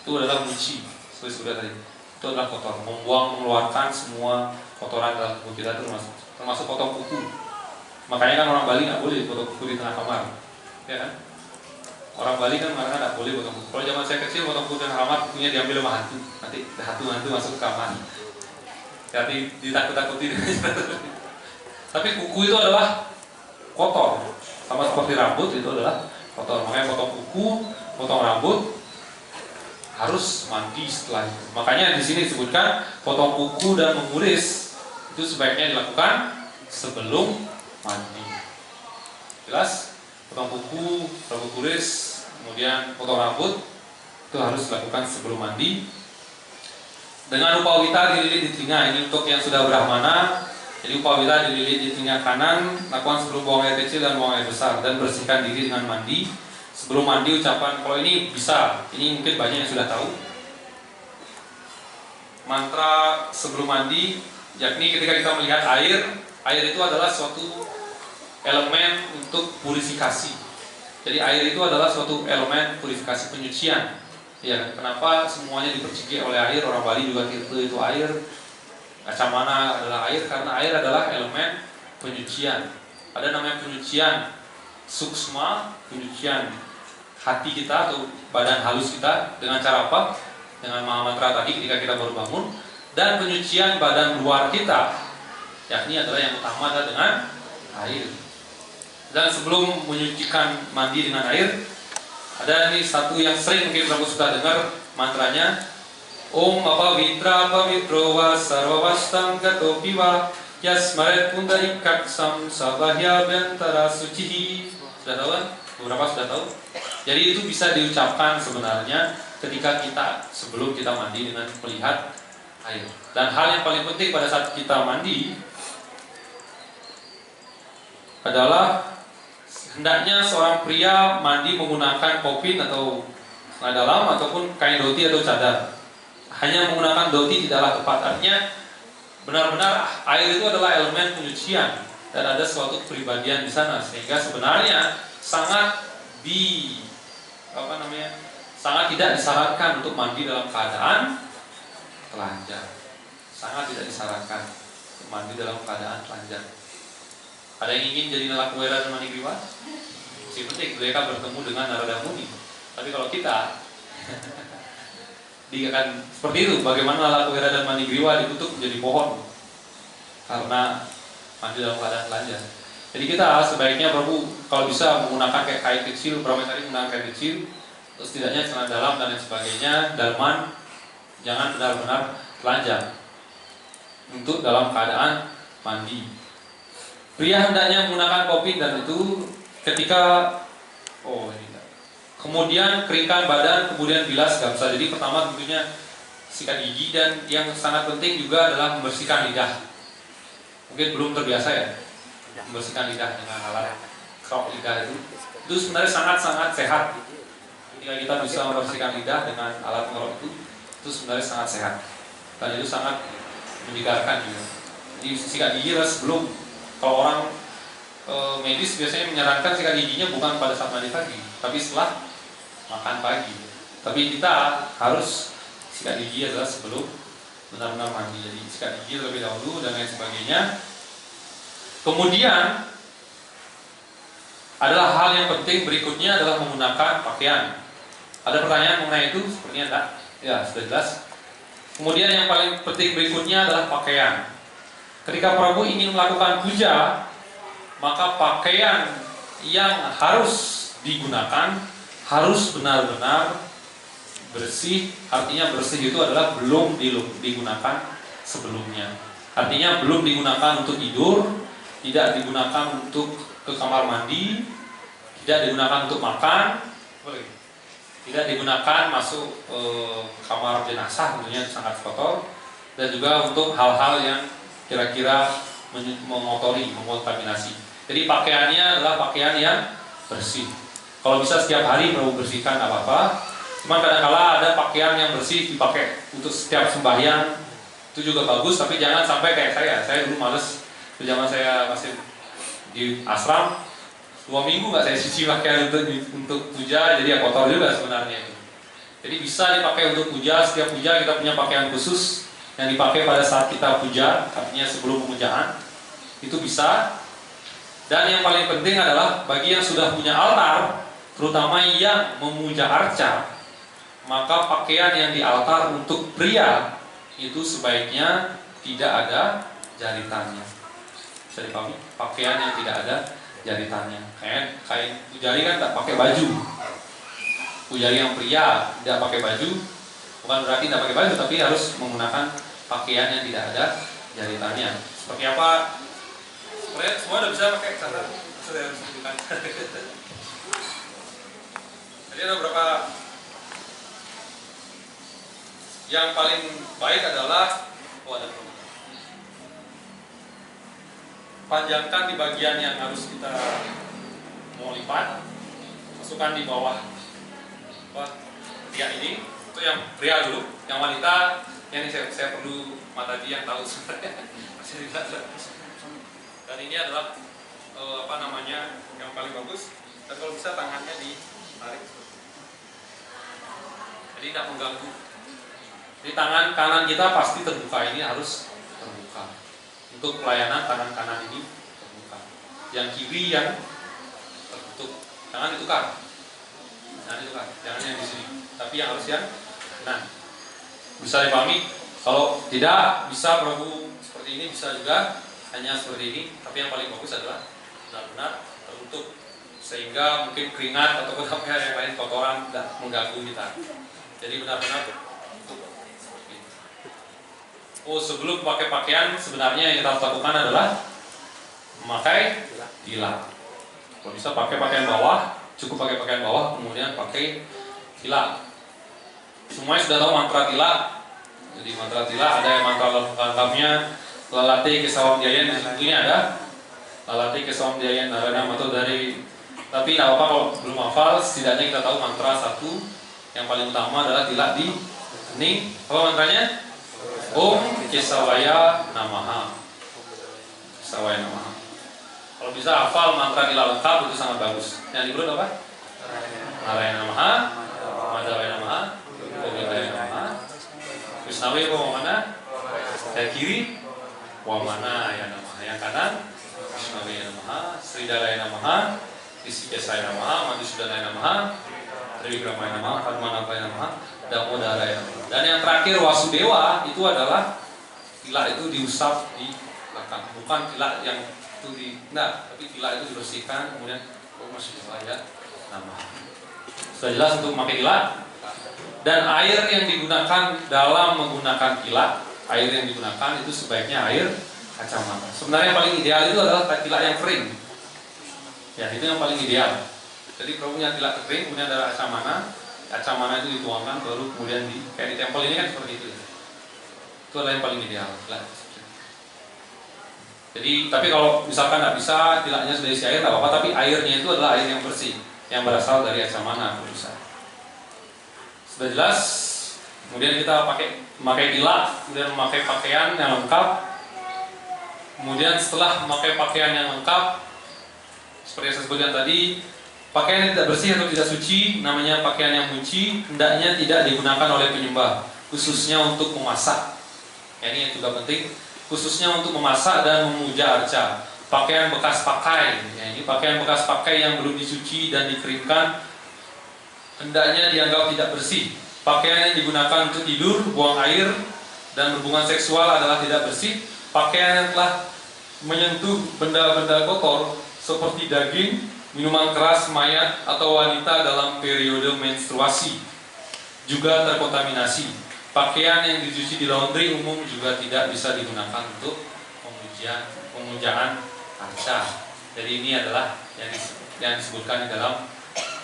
Itu adalah muci, seperti sudah tadi. Itu adalah kotor. Mengeluarkan semua kotoran dalam tubuh kita itu termasuk potong kuku. Makanya kan orang Bali nggak boleh potong kuku di tengah kamar, ya kan? Orang Bali kan mengatakan nggak boleh potong kuku. Kalau zaman saya kecil potong kuku di tengah kamar, kukunya diambil sama hantu. Nanti hantu masuk ke kamar. Jadi ditakut-takuti. Tapi kuku itu adalah kotor, sama seperti rambut itu adalah kotor. Makanya potong kuku, potong rambut harus mandi setelah itu. Makanya di sini disebutkan potong kuku dan menguris itu sebaiknya dilakukan sebelum mandi. Jelas? Potong kuku, rambut kuris, kemudian potong rambut itu harus dilakukan sebelum mandi. Dengan upawita dililit di telinga, ini untuk yang sudah brahmana. Jadi upawita dililit di telinga kanan, lakukan sebelum buang air kecil dan buang air besar, dan bersihkan diri dengan mandi. Sebelum mandi ucapan, kalau ini bisa, ini mungkin banyak yang sudah tahu. Mantra sebelum mandi, yakni ketika kita melihat air itu adalah suatu elemen untuk purifikasi. Jadi air itu adalah suatu elemen purifikasi, penyucian. Ya, kenapa semuanya diperciki oleh air? Orang Bali juga itu air. Kacamana adalah air karena air adalah elemen penyucian. Ada namanya penyucian suksma, penyucian hati kita atau badan halus kita dengan cara apa? Dengan mantra tadi ketika kita baru bangun, dan penyucian badan luar kita, yakni adalah yang utama adalah dengan air. Dan sebelum menyucikan mandi dengan air, ada ini satu yang sering mungkin kamu sudah dengar mantranya, Om Apavitra Pavitro Va Sarvavastam Gato Piva Yasmaret Pundarikaksam Sabahya Bentara Sucihi. Sudah tahu kan? Beberapa sudah tahu. Jadi itu bisa diucapkan sebenarnya ketika kita sebelum kita mandi dengan melihat air. Dan hal yang paling penting pada saat kita mandi adalah hendaknya seorang pria mandi menggunakan kopin atau celana dalam ataupun kain dhoti atau cadar. Hanya menggunakan dhoti tidaklah tepat. Artinya benar-benar air itu adalah elemen penyucian dan ada suatu kepribadian di sana, sehingga sebenarnya sangat sangat tidak disarankan untuk mandi dalam keadaan telanjang. Sangat tidak disarankan untuk mandi dalam keadaan telanjang. Ada yang ingin jadi Nalakuwera dan Manigriwa? Si penting mereka bertemu dengan Narada Muni. Tapi kalau kita dia akan seperti itu. Bagaimana Nalakuwera dan Manigriwa dikutuk menjadi pohon karena mandi dalam keadaan telanjang. Jadi kita sebaiknya kalau bisa menggunakan kayak kain kecil, berapa kali menggunakan kain kecil, terus setidaknya celana dalam dan lain sebagainya, dalman, jangan benar-benar telanjang untuk dalam keadaan mandi. Pria hendaknya menggunakan kopin dan itu ketika kemudian keringkan badan, kemudian bilas gapsa. Jadi pertama tentunya sikat gigi, dan yang sangat penting juga adalah membersihkan lidah. Mungkin belum terbiasa ya membersihkan lidah dengan alat kerok lidah itu sebenarnya sangat-sangat sehat. Ketika kita bisa membersihkan lidah dengan alat kerok itu sebenarnya sangat sehat dan itu sangat menyegarkan juga. Jadi sikat gigi sebelum. Kalau orang medis biasanya menyarankan sikat giginya bukan pada saat mandi pagi, tapi setelah makan pagi. Tapi kita harus sikat gigi adalah sebelum benar-benar mandi. Jadi sikat gigi terlebih dahulu dan lain sebagainya. Kemudian adalah hal yang penting berikutnya adalah menggunakan pakaian. Ada pertanyaan mengenai itu? Sepertinya enggak. Ya, sudah jelas. Kemudian yang paling penting berikutnya adalah pakaian. Ketika Prabu ingin melakukan puja, maka pakaian yang harus digunakan harus benar-benar bersih. Artinya bersih itu adalah belum digunakan sebelumnya. Artinya belum digunakan untuk tidur, tidak digunakan untuk ke kamar mandi, tidak digunakan untuk makan, tidak digunakan masuk kamar jenazah, tentunya sangat kotor, dan juga untuk hal-hal yang kira-kira mengotori, mengontaminasi. Jadi pakaiannya adalah pakaian yang bersih. Kalau bisa setiap hari perlu bersihkan apa-apa. Cuma kadang-kala ada pakaian yang bersih dipakai untuk setiap sembahyang, itu juga bagus. Tapi jangan sampai kayak saya dulu males. Zaman saya masih di asram, 2 minggu nggak saya cuci pakaian untuk puja, jadi ya kotor juga sebenarnya itu. Jadi bisa dipakai untuk puja. Setiap puja kita punya pakaian khusus yang dipakai pada saat kita puja, artinya sebelum pemujaan, itu bisa. Dan yang paling penting adalah bagi yang sudah punya altar, terutama yang memuja arca, maka pakaian yang di altar untuk pria itu sebaiknya tidak ada jaritannya. Bisa dipahami? Pakaian yang tidak ada jaritannya. Kain pujari kan tak pakai baju. Pujari yang pria tidak pakai baju, bukan berarti tidak pakai baju, tapi harus menggunakan pakaian yang tidak ada jaritannya. Seperti apa? Sebenarnya semua udah bisa pakai cara. Saya harus tunjukkan. Jadi ada beberapa. Yang paling baik adalah panjangkan di bagian yang harus kita mau lipat, masukkan di bawah tiang ini. Itu yang pria dulu. Yang wanita, yang ini saya perlu mata dia yang tahu sebenarnya. Masih tidak ada. Dan ini adalah yang paling bagus. Dan kalau bisa tangannya ditarik, jadi tidak mengganggu. Di tangan kanan kita pasti terbuka, ini harus terbuka. Untuk pelayanan tangan kanan ini terbuka. Yang kiri yang tertutup. Jangan ditukar. Jangan yang di sini. Tapi yang harus yang kanan. Bisa dipahami? Kalau tidak bisa Prabu seperti ini, bisa juga hanya seperti ini. Tapi yang paling bagus adalah benar-benar tertutup, sehingga mungkin keringat atau yang lain kotoran tidak mengganggu kita. Jadi benar-benar tertutup. Sebelum pakai pakaian, sebenarnya yang kita harus lakukan adalah memakai tilam. Kalau bisa pakai pakaian bawah, cukup pakai pakaian bawah, kemudian pakai tilam. Semuanya sudah tahu mantra tilam. Jadi mantra tilam ada yang mantra lengkapnya, lalati kesawam diayan, di ada lalati kesawam diayan narana atau dari. Tapi tidak apa kalau belum hafal, setidaknya kita tahu mantra satu. Yang paling utama adalah tilam di hening. Apa mantranya? Om Kesawaya Namaha. Kesawaya Namaha. Kalau bisa hafal mantra nila lengkap itu sangat bagus. Yang diurut apa? Narayana Namaha, Madhavaya Namaha, Govindaya Namaha, Wisnawe Wamana, yang kiri Wamana ya Namaha, yang kanan Wisnawe Namaha, Sridharaya Namaha, Isikesaya Namaha, Madhusudhanaya Namaha, Trivikramaya Namaha, Padmanabhaya Namaha, Damodaraya Namaha. Dan yang terakhir Wasudewa itu adalah tilak itu diusap di belakang, bukan tilak yang itu tapi tilak itu dibersihkan kemudian Wasudewa nama. Sudah jelas untuk memakai tilak. Dan air yang digunakan dalam menggunakan tilak, air yang digunakan itu sebaiknya air kacamata. Sebenarnya yang paling ideal itu adalah tilak yang kering. Ya, itu yang paling ideal. Jadi kalau punya tilak kering, kemudian ada kacamata itu dituangkan, baru kemudian kayak di tempel ini kan seperti itu. Itu adalah yang paling ideal. Jadi, tapi kalau misalkan nggak bisa, tilaknya sudah isi air, nggak apa-apa. Tapi airnya itu adalah air yang bersih, yang berasal dari kacamata bisa. Sudah jelas. Kemudian kita memakai tilak, kemudian memakai pakaian yang lengkap. Kemudian setelah memakai pakaian yang lengkap, seperti yang saya sebutkan tadi, pakaian yang tidak bersih atau tidak suci, namanya pakaian yang suci, hendaknya tidak digunakan oleh penyembah, khususnya untuk memasak. Ini juga penting, khususnya untuk memasak dan memuja arca. Pakaian bekas pakai, ini pakaian bekas pakai yang belum dicuci dan dikeringkan, hendaknya dianggap tidak bersih. Pakaian yang digunakan untuk tidur, buang air, dan berhubungan seksual adalah tidak bersih. Pakaian yang telah menyentuh benda-benda kotor seperti daging, minuman keras, mayat, atau wanita dalam periode menstruasi juga terkontaminasi. Pakaian yang dicuci di laundry umum juga tidak bisa digunakan untuk pemujaan arca. Jadi ini adalah yang disebutkan di dalam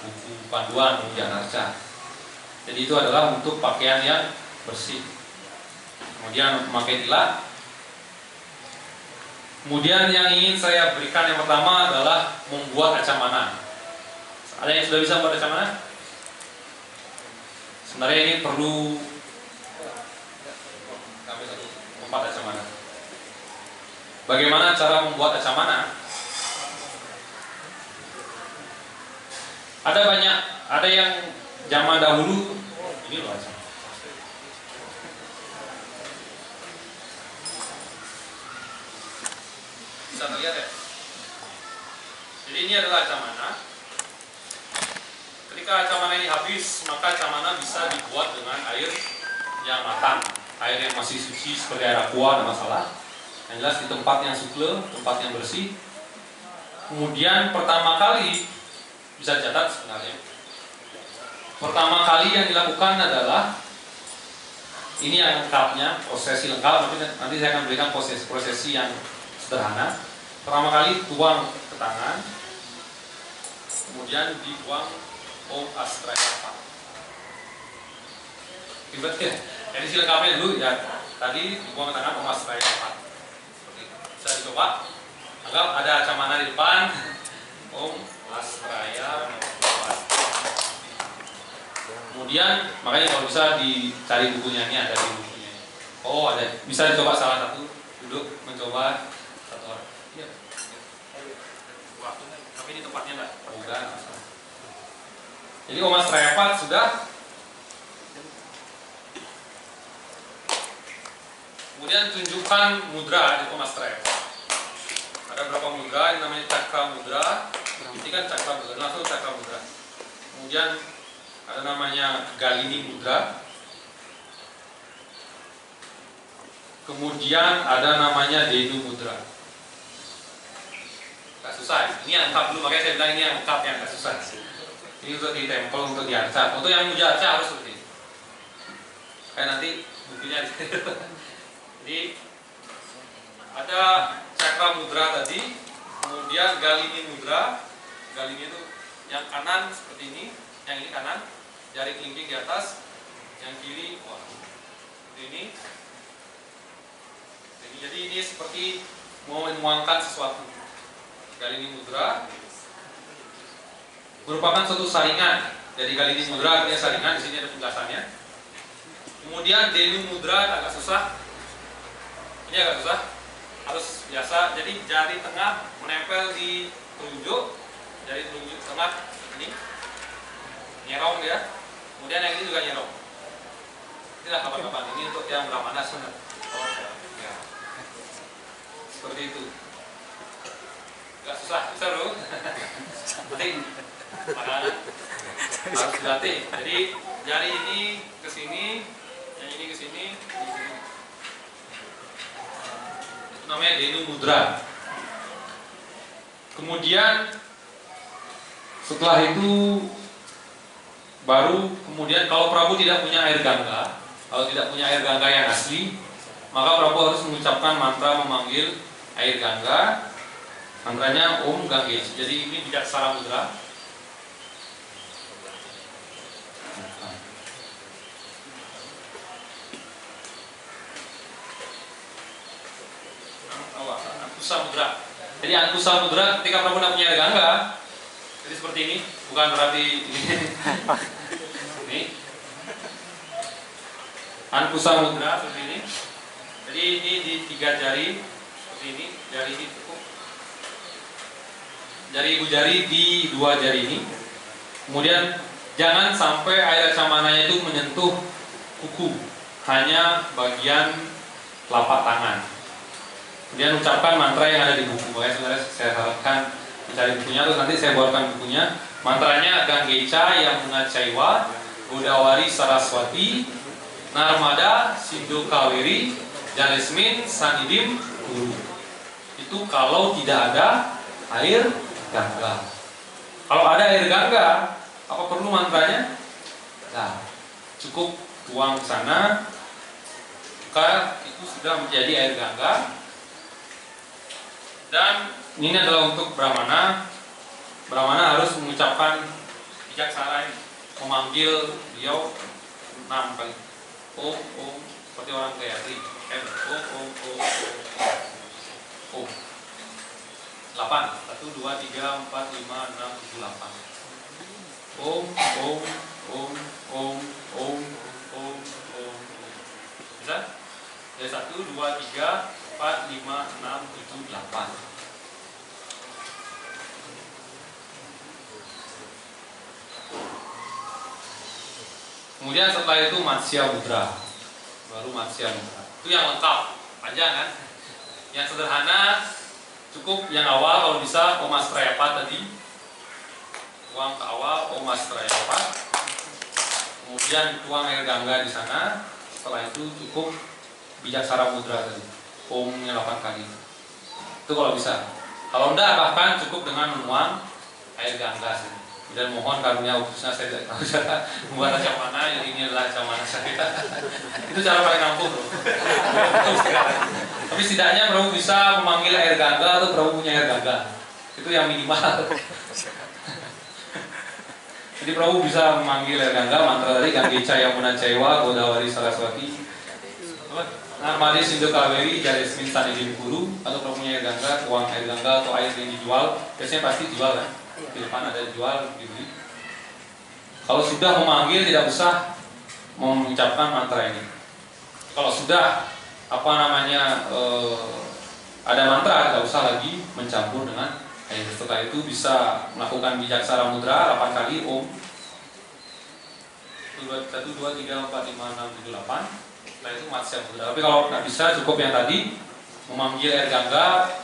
buku panduan pemujaan arca. Jadi itu adalah untuk pakaian yang bersih. Kemudian memakai tilat. Kemudian yang ingin saya berikan yang pertama adalah membuat acamana. Ada yang sudah bisa membuat acamana? Sebenarnya ini perlu tempat acamana. Bagaimana cara membuat acamana? Ada yang zaman dahulu ini loh acamana. Bisa terlihat ya? Jadi ini adalah acamana. Ketika acamana ini habis, maka acamana bisa dibuat dengan air yang matang, air yang masih suci seperti air aqua, tidak masalah. Yang jelas di tempat yang suple, tempat yang bersih. Kemudian pertama kali, bisa catat sebenarnya, pertama kali yang dilakukan adalah ini yang lengkapnya, prosesi lengkap. Nanti saya akan berikan prosesi yang sederhana. Pertama kali tuang ke tangan, kemudian dibuang Om Astrayapa. Ribet ya? Jadi silengkapnya dulu ya. Tadi dibuang ke tangan Om Astrayapa. Bisa dicoba. Anggap ada acamana di depan. Om Astrayapa. Kemudian makanya kalau bisa dicari bukunya, ini ada di bukunya. Oh ada, bisa dicoba salah satu. Duduk mencoba satu orang. Ya. Wah, tapi ini tempatnya enggak? Bukan. Jadi Om Astrayapa sudah. Kemudian tunjukkan mudra di Om Astrayapa. Ada berapa mudra? Ini namanya cakra mudra. Ini kan cakra mudra, langsung cakra mudra. Kemudian ada namanya Galini mudra. Kemudian ada namanya Denu mudra. Gak susah. Ini yang lengkap dulu, makanya saya bilang ini yang lengkap, yang gak susah. Ini untuk di tempel, untuk di arca. Untuk yang muja arca harus seperti ini. Kayak nanti bukunya. Jadi ada cakra mudra tadi, kemudian Galini mudra. Galini itu yang kanan seperti ini, yang ini kanan, jari kelingking di atas, yang kiri, wah, seperti ini. Jadi ini seperti mau menuangkan sesuatu. Galini mudra merupakan suatu saringan. Jadi Galini mudra artinya saringan. Di sini ada penjelasannya. Kemudian Denu mudra agak susah. Ini agak susah. Harus biasa. Jadi jari tengah menempel di telunjuk. Jari telunjuk tengah ini nyerong ya. Kemudian yang ini juga nyerong. Inilah kapan-kapan. Ini untuk yang Brahmana sunat. Seperti itu. Gak susah, bisa loh. Penting. Makanan harus dilatih. Jadi jari ini ke sini, yang ini ke sini, di sini. Itu namanya Denu mudra. Kemudian setelah itu baru kemudian kalau Prabu tidak punya air gangga, kalau tidak punya air gangga yang asli, maka Prabu harus mengucapkan mantra memanggil air gangga. Mantranya Om Ganges. Jadi ini bijaksana mudra. Ankusa mudra. Jadi Ankusa mudra ketika Prabu tidak punya air gangga. Jadi seperti ini, bukan berarti ini. Ini. Ankusa mudra seperti ini. Jadi ini di 3 jari seperti ini, jari ini cukup. Jari ibu jari di 2 jari ini. Kemudian jangan sampai air acamananya itu menyentuh kuku, hanya bagian telapak tangan. Kemudian ucapkan mantra yang ada di buku. Makanya sebenarnya saya harapkan mencari bukunya, terus nanti saya buatkan bukunya. Mantranya Ganggeca yang Caiwa, Godawari Saraswati, Narmada, Sindhu Kaweri, Janesmin, Sanidim, Guru. Itu kalau tidak ada air gangga. Kalau ada air gangga, apa perlu mantranya? Nah, cukup tuang ke sana, maka itu sudah menjadi air gangga. Dan ini adalah untuk Brahmana. Brahmana harus mengucapkan bijaksana ini, memanggil beliau 6 kali. Om, om, seperti orang Gayatri. Om, om, om, om. 8. 1, 2, 3, 4, 5, 6, 7, 8. Om, om, om, om, om, om, om. Bisa? Jadi 1, 2, 3, 4, 5, 6, 7, 8. Kemudian setelah itu Matsya Mudra. Baru Matsya Mudra. Itu yang lengkap, panjang kan? Yang sederhana cukup yang awal kalau bisa Om Astrayapa tadi. Tuang ke awal Om Astrayapa. Kemudian tuang air gangga di sana. Setelah itu cukup Bijaksara Mudra tadi. Om-nya 8 kali. Itu kalau bisa. Kalau enggak bahkan cukup dengan menuang air gangga sini. Dan mohon karunia khususnya saya tidak tahu cara membuat acamana, yang ini adalah acamana saya. Itu cara paling ampuh. Tapi setidaknya Prabu bisa memanggil air gangga atau Prabu punya air gangga. Itu yang minimal. Jadi Prabu bisa memanggil air gangga, mantra tadi Ganggeca Yamuna Caiwa Godawari Saraswati, Narmadi Sindhu Kaweri Jaresmin Sanidim Guru. Atau Prabu punya air gangga, uang air gangga atau air yang dijual, biasanya pasti jual kan. Di depan ada jual, dibeli. Kalau sudah memanggil tidak usah mengucapkan mantra ini. Kalau sudah ada mantra, tidak usah lagi mencampur dengan air. Setelah itu bisa melakukan Bijaksara Mudra 8 kali Om. 1, 2, 3, 4, 5, 6, 7, 8. Setelah itu Matsya Mudra. Tapi kalau nggak bisa, cukup yang tadi memanggil air gangga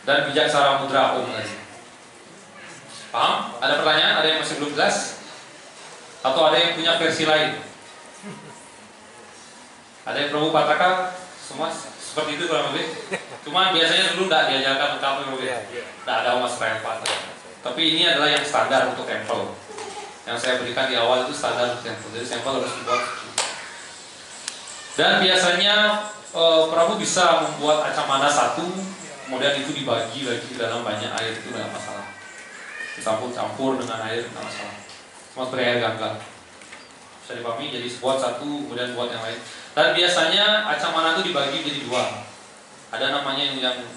dan Bijaksara Mudra Om tadi. Paham? Ada pertanyaan? Ada yang masih belum jelas? Atau ada yang punya versi lain? Ada yang Prabu Patraka? Semua seperti itu kurang lebih. Cuma biasanya dulu tidak diajarkan lengkap lebih. Tidak ada Om Astrayapa. Tapi ini adalah yang standar untuk sampel. Yang saya berikan di awal itu standar untuk sampel. Jadi sampel harus dibuat. Dan biasanya Prabu bisa membuat acamana 1, kemudian itu dibagi lagi ke dalam banyak air, itu tidak masalah. Campur dengan air, tidak masalah. Cuma seperti air gangga. Bisa dipahami, jadi buat 1, kemudian buat yang lain. Dan biasanya acamana itu dibagi jadi 2. Ada namanya yang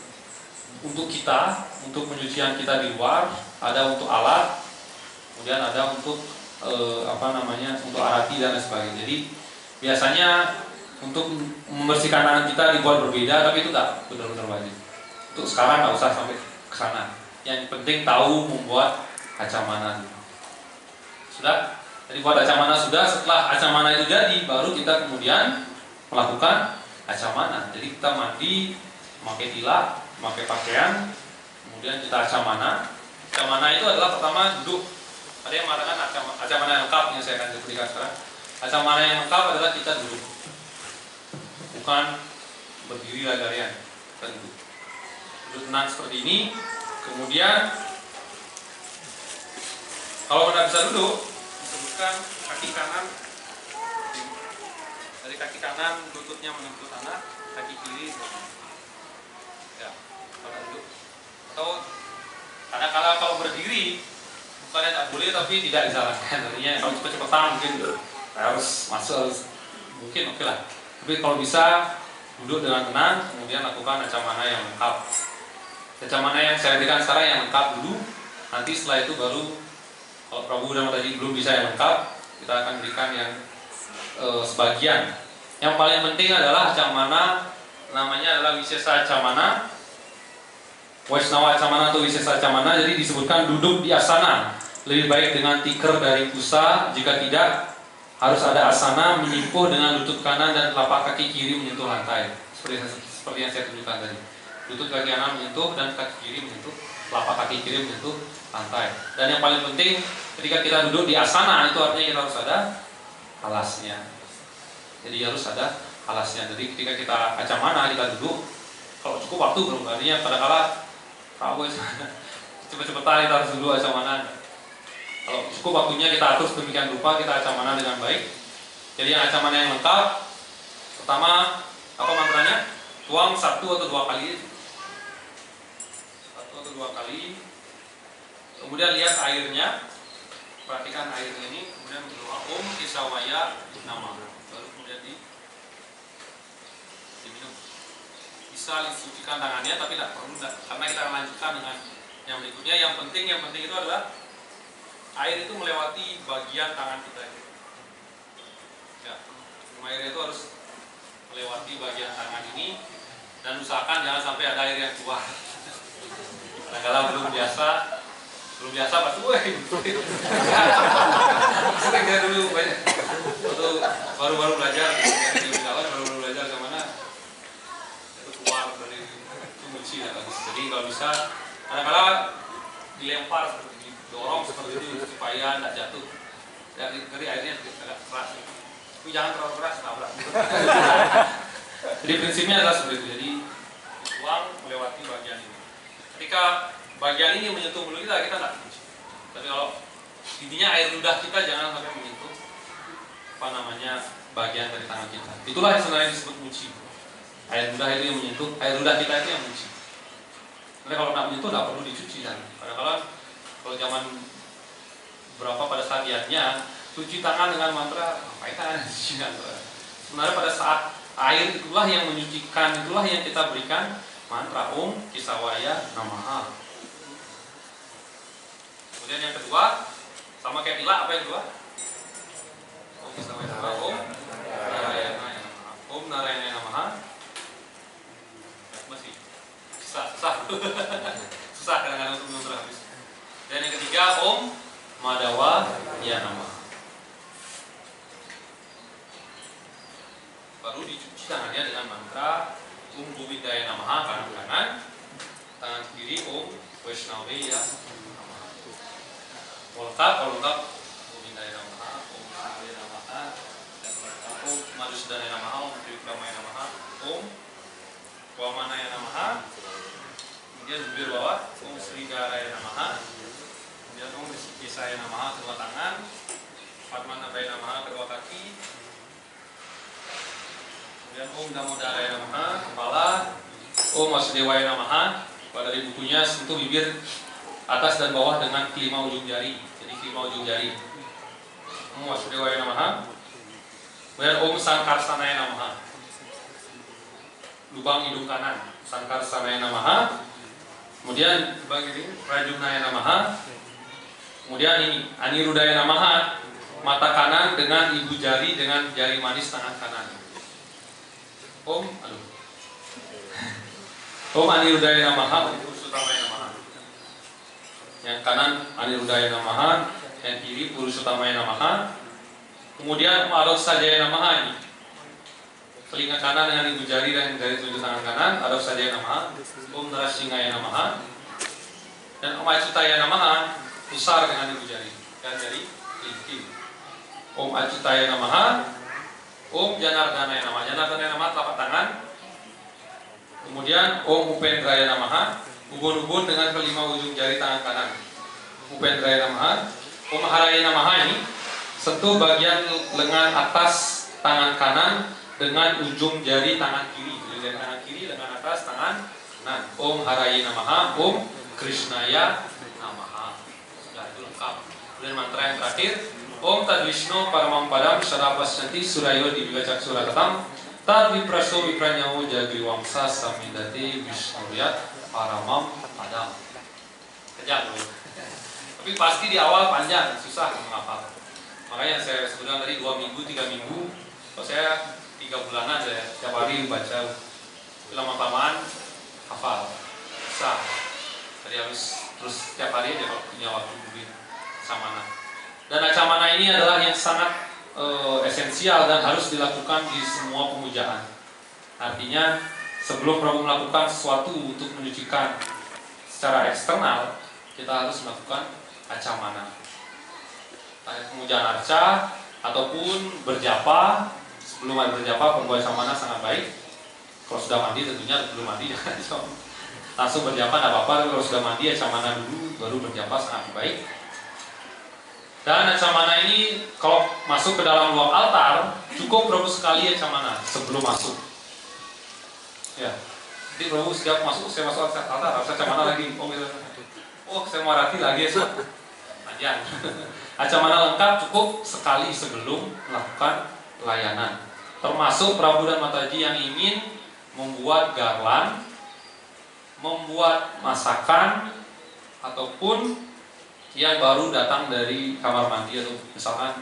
untuk kita, untuk pencucian kita di luar, ada untuk alat, kemudian ada untuk untuk arati dan lain sebagainya. Jadi biasanya untuk membersihkan tangan kita dibuat berbeda, tapi itu tidak benar-benar wajib. Untuk sekarang nggak usah sampai ke sana. Yang penting tahu membuat acamana. Sudah? Jadi buat acamana sudah. Setelah acamana itu jadi, baru kita kemudian melakukan acamana. Jadi kita mandi, memakai tilak, memakai pakaian, kemudian kita acamana. Acamana itu adalah pertama duduk. Ada yang mengatakan acamana yang lengkap yang saya akan berikan sekarang. Acamana yang lengkap adalah kita duduk, bukan berdiri lagarian. Kita duduk. Duduk tenang seperti ini. Kemudian kalau tidak bisa duduk, disebutkan kaki kanan, dari kaki kanan lututnya menyentuh tanah, kaki kiri ya, kalau duduk. Atau kadang-kadang kalau berdiri bukannya tidak boleh, tapi tidak disarankan. Artinya kalau cepat-cepatan mungkin harus masuk, mungkin oke lah. Tapi kalau bisa duduk dengan tenang, kemudian lakukan acamana yang lengkap. Acamana yang saya berikan sekarang yang lengkap dulu. Nanti setelah itu baru, kalau Prabu Dhamma tadi belum bisa yang lengkap, kita akan berikan yang sebagian. Yang paling penting adalah acamana, namanya adalah Wisesa Acamana, Vaishnava Acamana atau Wisesa Acamana. Jadi disebutkan duduk di asana. Lebih baik dengan tikar dari pusa. Jika tidak, harus ada asana menyimpuh dengan lutut kanan dan telapak kaki kiri menyentuh lantai. Seperti yang saya tunjukkan tadi. Lutut kaki kanan menyentuh dan kaki kiri menyentuh, telapak kaki kiri menyentuh lantai. Dan yang paling penting ketika kita duduk di asana, itu artinya kita harus ada alasnya. Jadi harus ada alasnya. Jadi ketika kita acamana, kita duduk, kalau cukup waktu belum, artinya kadang-kala kau cepet-cepetan kita harus dulu acamana. Kalau cukup waktunya kita atur sedemikian rupa, kita acamana dengan baik. Jadi yang acamana yang lengkap, pertama apa mantranya? Tuang 1 atau 2 kali. 1 atau 2 kali. Kemudian lihat airnya, perhatikan airnya ini, kemudian berdoa Om Kisawaya Nama. Baru kemudian diminum. Bisa disucikan tangannya, tapi tidak perlu, karena kita akan lanjutkan dengan yang berikutnya. Yang penting itu adalah air itu melewati bagian tangan kita. Ya, air itu harus melewati bagian tangan ini, dan usahakan jangan sampai ada air yang keluar. Kadang-kadang belum biasa pas sering saya dulu banyak waktu baru-baru belajar di dalam baru-baru belajar kemana itu keluar dari itu muci ya. Jadi kalau bisa kadang-kadang dilempar seperti ini, dorong seperti itu supaya tidak jatuh. Dari airnya agak keras, tapi jangan terlalu keras, nabrak. Jadi prinsipnya adalah seperti itu. Jadi tuang melewati bagian ini. Ketika bagian ini menyentuh mulut kita tidak kunci. Tapi kalau intinya air ludah kita jangan sampai menyentuh bagian dari tangan kita. Itulah yang sebenarnya disebut muci. Air ludah itu yang menyentuh, air ludah kita itu yang muci. Karena kalau tidak menyentuh tidak perlu dicuci kan. Kadang-kadang kalau zaman berapa pada saat dietnya cuci tangan dengan mantra, ngapain tangan cuci mantra? Sebenarnya pada saat air itulah yang menyucikan, itulah yang kita berikan mantra Om Kisawaya Namaha. Kemudian yang kedua, sama kayak Tila, apa yang kedua? Om Kisawaya Namaha, Om Narayana Namaha. Om Narayana Namaha. Masih susah susah kadang-kadang untuk belum habis. Dan yang ketiga, Om Madawa Ya Namaha. Baru dicuci tangannya dengan mantra Om Gobindaya Namaha kanan kanan, tangan kiri Om Vaishnaveya Namaha. Kalau lengkap Gobindaya Namaha, Om Vaishnaveya Namaha, Om Madhusudana Namaha, Om Trikramaya Namaha, Om Wamanaya Namaha. Kemudian bibir bawah Om Srigaraya Namaha. Kemudian Om Rizkisaya Namaha kedua tangan, Padmanabhaya Namaha kedua kaki. Kemudian Om Damodaraya Namaha kepala, Om Vasudevaya Namaha. Pada dari bukunya sentuh bibir atas dan bawah dengan kelima ujung jari. Jadi kelima ujung jari. Om Vasudevaya Namaha. Kemudian Om Sankarsanaya Namaha. Lubang hidung kanan Sankarsanaya Namaha. Kemudian lubang ini Rajunaya Namaha. Kemudian ini Anirudaya Namaha. Mata kanan dengan ibu jari dengan jari manis tangan kanan. Om Anirudaya Namaha, Om Purusuttamaya Namaha. Yang kanan Anirudaya Namaha, yang kiri Purusuttamaya Namaha. Kemudian Om Arogsajaya Namaha ini. Telinga kanan dengan ibu jari dan jari tunjuk tangan kanan, Arogsajaya Namaha. Om Narasingaya Namaha. Dan Om Acutaya Namaha, pusar dengan ibu jari dan jari kelingking. Om Acutaya Namaha. Om Janardanaya Namaha. Janardanaya Namaha telapak tangan. Kemudian Om Upendraya Namaha, ubun-ubun dengan kelima ujung jari tangan kanan. Upendraya Namaha. Om Haraya Namaha ini sentuh bagian lengan atas tangan kanan dengan ujung jari tangan kiri. Jadi dari tangan kiri dengan atas tangan kanan. Om Haraya Namaha, Om Krishnaya Namaha. Sudah itu lengkap. Kemudian mantra yang terakhir, Om Tadvishno Paramampadam Sarapasyanti Surayo Divigacak Suratatam Tad Vipraso Vipranyawo Jagriwamsa Samindati Vishnuriyat Paramam Padam. Kejam loh. Tapi pasti di awal panjang, susah menghafal. Makanya saya sebutkan tadi 2 minggu, 3 minggu. Kalau saya 3 bulanan saya setiap hari baca. Lama-lamaan hafal. Susah. Jadi harus terus setiap hari dia kalau punya waktu lebih samana. Dan acamana ini adalah yang sangat esensial dan harus dilakukan di semua pemujaan. Artinya sebelum Prabu melakukan sesuatu untuk menyucikan secara eksternal, kita harus melakukan acamana. Pemujaan arca ataupun berjapa sebelum ada berjapa perbuatan acamana sangat baik. Kalau sudah mandi tentunya belum mandi jangan langsung berjapa tidak apa-apa. Kalau sudah mandi acamana dulu baru berjapa sangat baik. Dan acamana ini kalau masuk ke dalam ruang altar cukup Prabu sekali acamana sebelum masuk. Ya, jadi Prabu setiap masuk saya masuk altar harus acamana lagi. Oh saya mau rati lagi ya. Ajan. Acamana lengkap cukup sekali sebelum melakukan pelayanan. Termasuk Prabu dan Mataji yang ingin membuat garland, membuat masakan, ataupun yang baru datang dari kamar mandi atau misalkan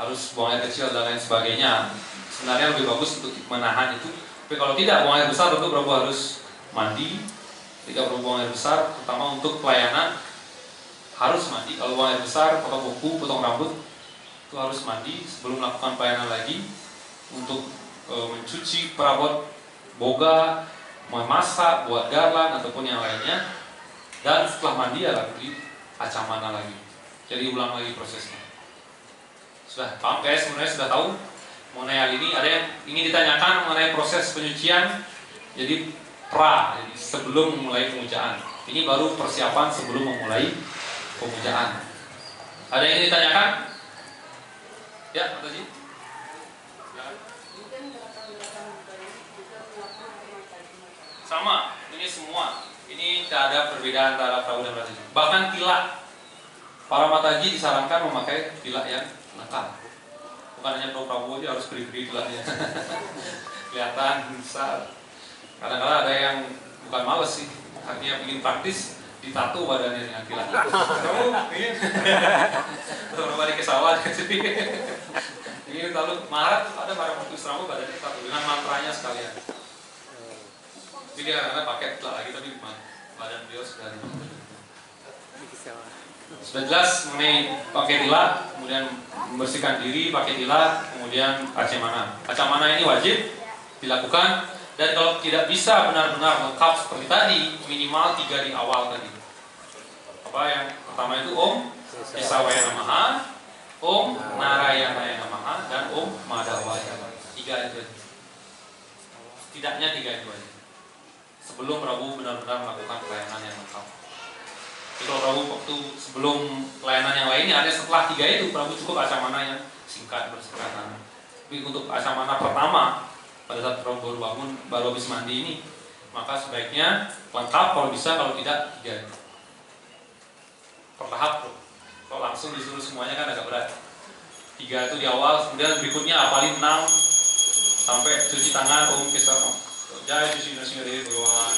harus buang air kecil dan lain sebagainya. Sebenarnya lebih bagus untuk menahan itu. Tapi kalau tidak buang air besar tentu Prabu harus mandi. Jika Prabu buang air besar, terutama untuk pelayanan harus mandi. Kalau buang air besar, potong kuku, potong rambut itu harus mandi sebelum melakukan pelayanan lagi untuk mencuci perabot boga, memasak, buat garland ataupun yang lainnya. Dan setelah mandi ya lagi acamana lagi. Jadi ulang lagi prosesnya. Sudah paham guys? Sebenarnya sudah tahu mengenai hal ini. Ada yang ingin ditanyakan mengenai proses penyucian? Jadi jadi sebelum memulai pemujaan. Ini baru persiapan sebelum memulai pemujaan. Ada yang ingin ditanyakan? Ya, Pak Taji. Sama, ini semua. Ini tidak ada perbedaan antara Prabu dan Mataji. Bahkan tilak, para Mataji disarankan memakai tilak yang lengkap. Bukan hanya Prabu aja harus beri-beri tilaknya. Kelihatan besar. Kadang-kadang ada yang bukan males sih, artinya ingin praktis, ditato badannya dengan tilak. Kamu ingin? Berbalik ke sawah jadi. Ini lalu Maret ada barang putus rambut badannya ditato dengan mantranya sekalian. Jadi kadang-kadang pakai tilak lagi tapi badan beliau sudah jelas mengenai pakai tilak, kemudian membersihkan diri pakai tilak, kemudian acamana. Acamana ini wajib dilakukan dan kalau tidak bisa benar-benar lengkap seperti tadi minimal 3 di awal tadi. Apa yang pertama itu Om Kesawaya Namaha, Om Narayana Namaha, dan Om Madawaya. 3 itu. Tidaknya 3 itu aja. Sebelum Prabu benar-benar melakukan pelayanan yang lengkap. Jadi kalau Prabu waktu sebelum pelayanan yang lainnya ada setelah 3 itu Prabu cukup acamana yang singkat bersingkatan. Tapi untuk acamana pertama pada saat Prabu baru bangun, baru habis mandi ini, maka sebaiknya lengkap kalau bisa, kalau tidak 3. Bertahap, kalau langsung disuruh semuanya kan agak berat. 3 itu di awal, kemudian berikutnya apalin 6 sampai cuci tangan, Om Kesawaya. Jaya cuci nasi dari bawah.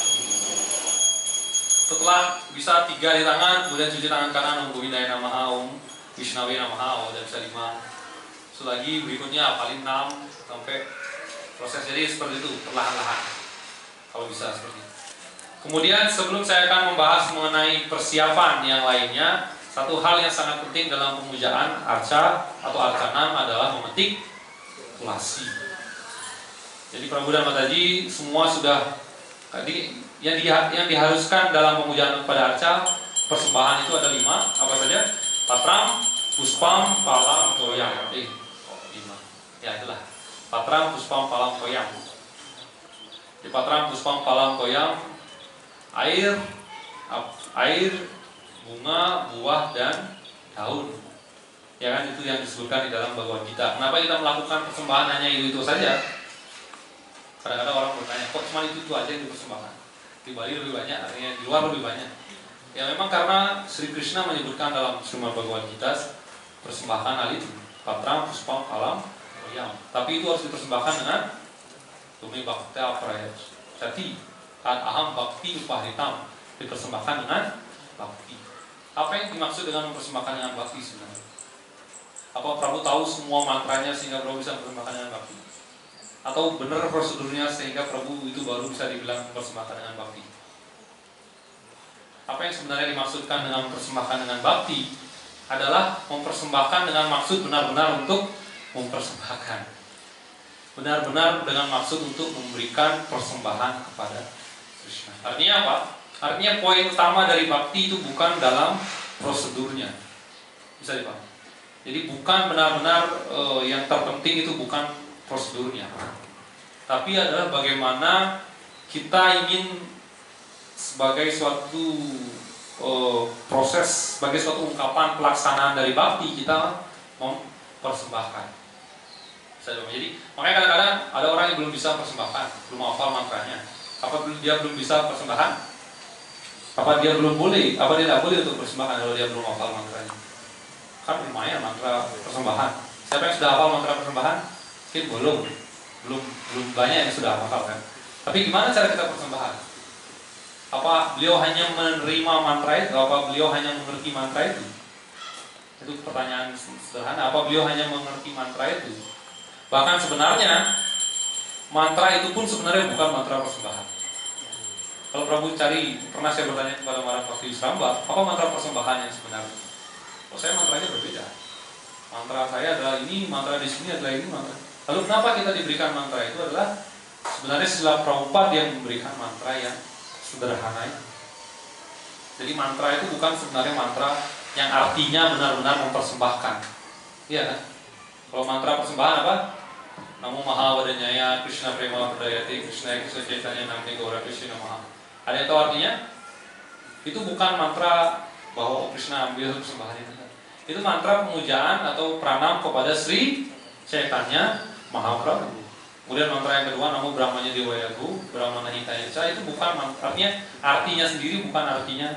Setelah bisa 3 di tangan, kemudian cuci tangan kanan Om Govindaya Namaha, Om Vishnawe Namaha, dan bisa 5. Selagi berikutnya apalin 6 sampai proses. Jadi seperti itu, perlahan-lahan. Kalau bisa seperti itu. Kemudian sebelum saya akan membahas mengenai persiapan yang lainnya, satu hal yang sangat penting dalam pemujaan arca atau arcanam adalah memetik tulasi. Jadi Prabu dan Mataji semua sudah yang diharuskan dalam pemujaan kepada arca persembahan itu ada 5, apa saja? Patram, puspam, palam, toyam. 5. Ya itulah. Patram, puspam, palam, toyam. Di patram, puspam, palam, toyam, air, bunga, buah, dan daun. Ya kan itu yang disebutkan di dalam Bhagavad Gita. Kenapa kita melakukan persembahan hanya itu saja? Kadang-kadang orang bertanya, kok cuma itu aja yang dipersembahkan? Di Bali lebih banyak, artinya di luar lebih banyak. Ya memang karena Sri Krishna menyebutkan dalam Srimad Bhagavad Gita persembahkan hal itu, patram, puspam, palam, toyam. Tapi itu harus dipersembahkan dengan Tumi Bhakta Prayati, aham bhakti upahritam, dipersembahkan dengan bhakti. Apa yang dimaksud dengan mempersembahkan dengan bhakti sebenarnya? Apa Prabu tahu semua mantranya sehingga Prabu bisa mempersembahkan dengan bhakti? Atau benar prosedurnya sehingga Prabu itu baru bisa dibilang mempersembahkan dengan bhakti? Apa yang sebenarnya dimaksudkan dengan mempersembahkan dengan bhakti adalah mempersembahkan dengan maksud benar-benar untuk mempersembahkan, benar-benar dengan maksud untuk memberikan persembahan kepada Krishna. Artinya apa? Artinya poin utama dari bhakti itu bukan dalam prosedurnya, bisa dipahami. Jadi bukan benar-benar yang terpenting itu bukan prosedurnya. Tapi adalah bagaimana kita ingin sebagai suatu proses, sebagai suatu ungkapan pelaksanaan dari bakti, kita mempersembahkan. Jadi makanya kadang-kadang ada orang yang belum bisa persembahkan, belum hafal mantranya. Apa dia belum bisa persembahan? Apa dia belum boleh? Apa dia tidak boleh untuk persembahan kalau dia belum hafal mantranya? Kan lumayan mantra persembahan. Siapa yang sudah hafal mantra persembahan? Mungkin belum banyak yang sudah hafal kan. Tapi gimana cara kita persembahan? Apa beliau hanya menerima mantra itu? Apa beliau hanya mengerti mantra itu? Itu pertanyaan sederhana. Apa beliau hanya mengerti mantra itu? Bahkan sebenarnya mantra itu pun sebenarnya bukan mantra persembahan. Kalau Prabu pernah saya bertanya kepada Maharani Bhakti Wisramba, apa mantra persembahan yang sebenarnya? Oh, saya mantranya berbeda. Mantra saya adalah ini, mantra di sini adalah ini mantra. Lalu kenapa kita diberikan mantra itu adalah sebenarnya Srila Prabhupada yang memberikan mantra yang sederhana itu. Jadi mantra itu bukan sebenarnya mantra yang artinya benar-benar mempersembahkan. Iya kan? Kalau mantra persembahan apa? Namo Mahawadanyaya Krishna Prema Pradayati Krishna Krishna Chaitanya Namni Gaura Krishna Maha. Ada yang tahu artinya? Itu bukan mantra bahwa Krishna ambil persembahan itu. Itu mantra pemujaan atau pranam kepada Sri Chaitanya Mahaprabhu. Kemudian mantra yang kedua, Namo Brahmanya Dewayagu, Brahmana Hitayaca, itu bukan artinya sendiri bukan artinya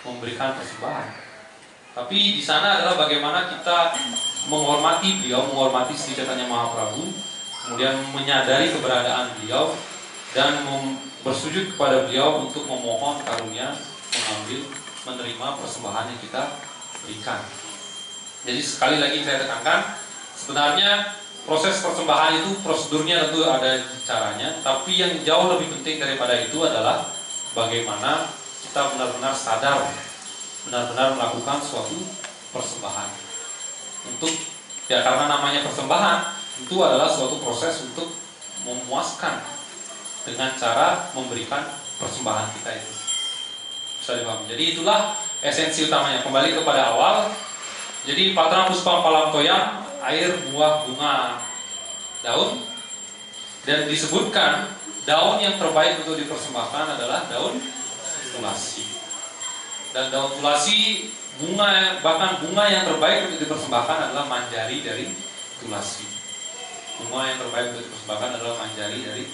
memberikan persembahan. Tapi di sana adalah bagaimana kita menghormati beliau, menghormati Sri Chaitanya Mahaprabhu, kemudian menyadari keberadaan beliau dan bersujud kepada beliau untuk memohon karunia menerima persembahan yang kita berikan. Jadi sekali lagi saya tekankan, sebenarnya proses persembahan itu prosedurnya tentu ada caranya, tapi yang jauh lebih penting daripada itu adalah bagaimana kita benar-benar sadar, benar-benar melakukan suatu persembahan. Untuk karena namanya persembahan, itu adalah suatu proses untuk memuaskan dengan cara memberikan persembahan kita itu. Bisa dipahami. Jadi itulah esensi utamanya. Kembali kepada awal. Jadi Patra Puspam Palam Toyam, air, buah, bunga, daun. Dan disebutkan daun yang terbaik untuk dipersembahkan adalah daun tulasi. Dan daun tulasi, bahkan bunga yang terbaik untuk dipersembahkan adalah manjari dari tulasi. Bunga yang terbaik untuk dipersembahkan adalah manjari dari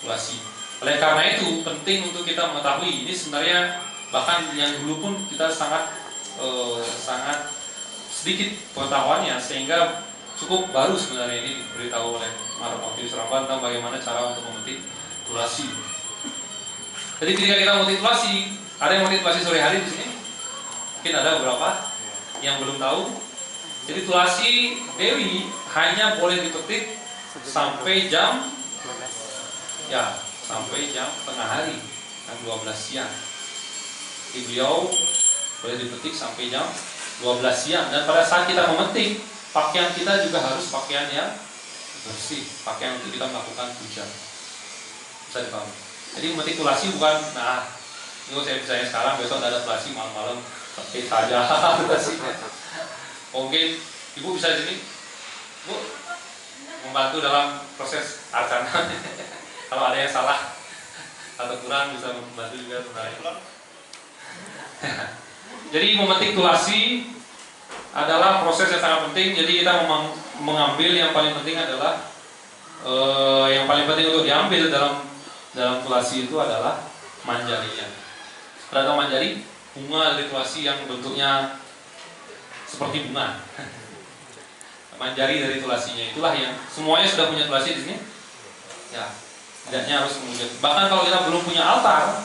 tulasi. Oleh karena itu penting untuk kita mengetahui ini sebenarnya, bahkan yang dulu pun kita sangat sedikit pengetahuannya, sehingga cukup baru sebenarnya ini diberitahu oleh Maharani Bhakti Wisramba tentang bagaimana cara untuk memetik tulasi. Jadi ketika kita memetik tulasi, ada yang memetik tulasi sore hari di sini? Mungkin ada beberapa yang belum tahu. Jadi tulasi Dewi hanya boleh dipetik sampai jam tengah hari, jam 12 siang. Jadi beliau boleh dipetik sampai jam 12 siang. Dan pada saat kita memetik, pakaian kita juga harus pakaian yang bersih, pakaian untuk kita melakukan puja. Bisa dipahami. Jadi memetik tulasi bukan, ini saya bisa sekarang, besok ada tulasi malam-malam petik saja tulasinya. Mungkin ibu bisa di sini, bu, membantu dalam proses arcana. Kalau ada yang salah atau kurang bisa membantu juga sebenarnya. Jadi memetik tulasi adalah proses yang sangat penting. Jadi kita mengambil yang paling penting adalah yang paling penting untuk diambil dalam tulasi itu adalah manjarinya. Ada manjari, bunga dari tulasi yang bentuknya seperti bunga. Manjari dari tulasinya itulah yang semuanya sudah punya tulasi di sini. Ya, tidaknya harus kemudian. Bahkan kalau kita belum punya altar,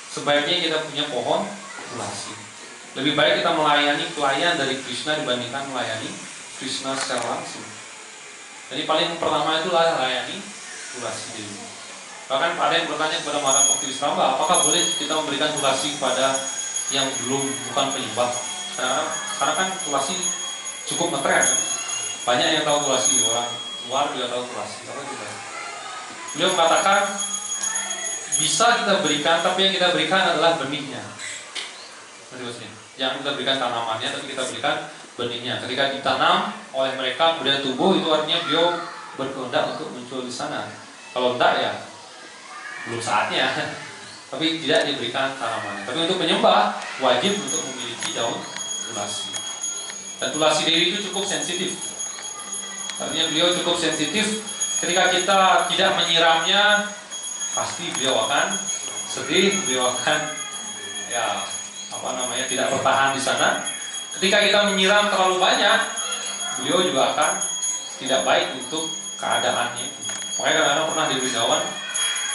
sebaiknya kita punya pohon tulasi. Lebih baik kita melayani pelayan dari Krishna dibandingkan melayani Krishna secara langsung. Jadi paling pertama itulah melayani tulasi dulu. Bahkan ada yang bertanya kepada Maharani Bhakti Wisramba, apakah boleh kita memberikan tulasi kepada yang bukan penyembah? Karena kan tulasi cukup ngetren. Banyak yang tahu tulasi, orang luar juga tahu tulasi. Beliau mengatakan bisa kita berikan, tapi yang kita berikan adalah benihnya. Yang kita berikan tanamannya, tapi kita berikan benihnya. Ketika ditanam oleh mereka kemudian tumbuh, itu artinya beliau berkehendak untuk muncul di sana. Kalau enggak ya belum saatnya. Tapi tidak diberikan tanamannya. Tapi untuk penyembah wajib untuk memiliki daun tulasi. Dan tulasi dewi itu cukup sensitif. Artinya beliau cukup sensitif. Ketika kita tidak menyiramnya, pasti beliau akan sedih, beliau akan tidak bertahan di sana. Ketika kita menyiram terlalu banyak, beliau juga akan tidak baik untuk keadaannya. Makanya kadang-kadang pernah di Brindawan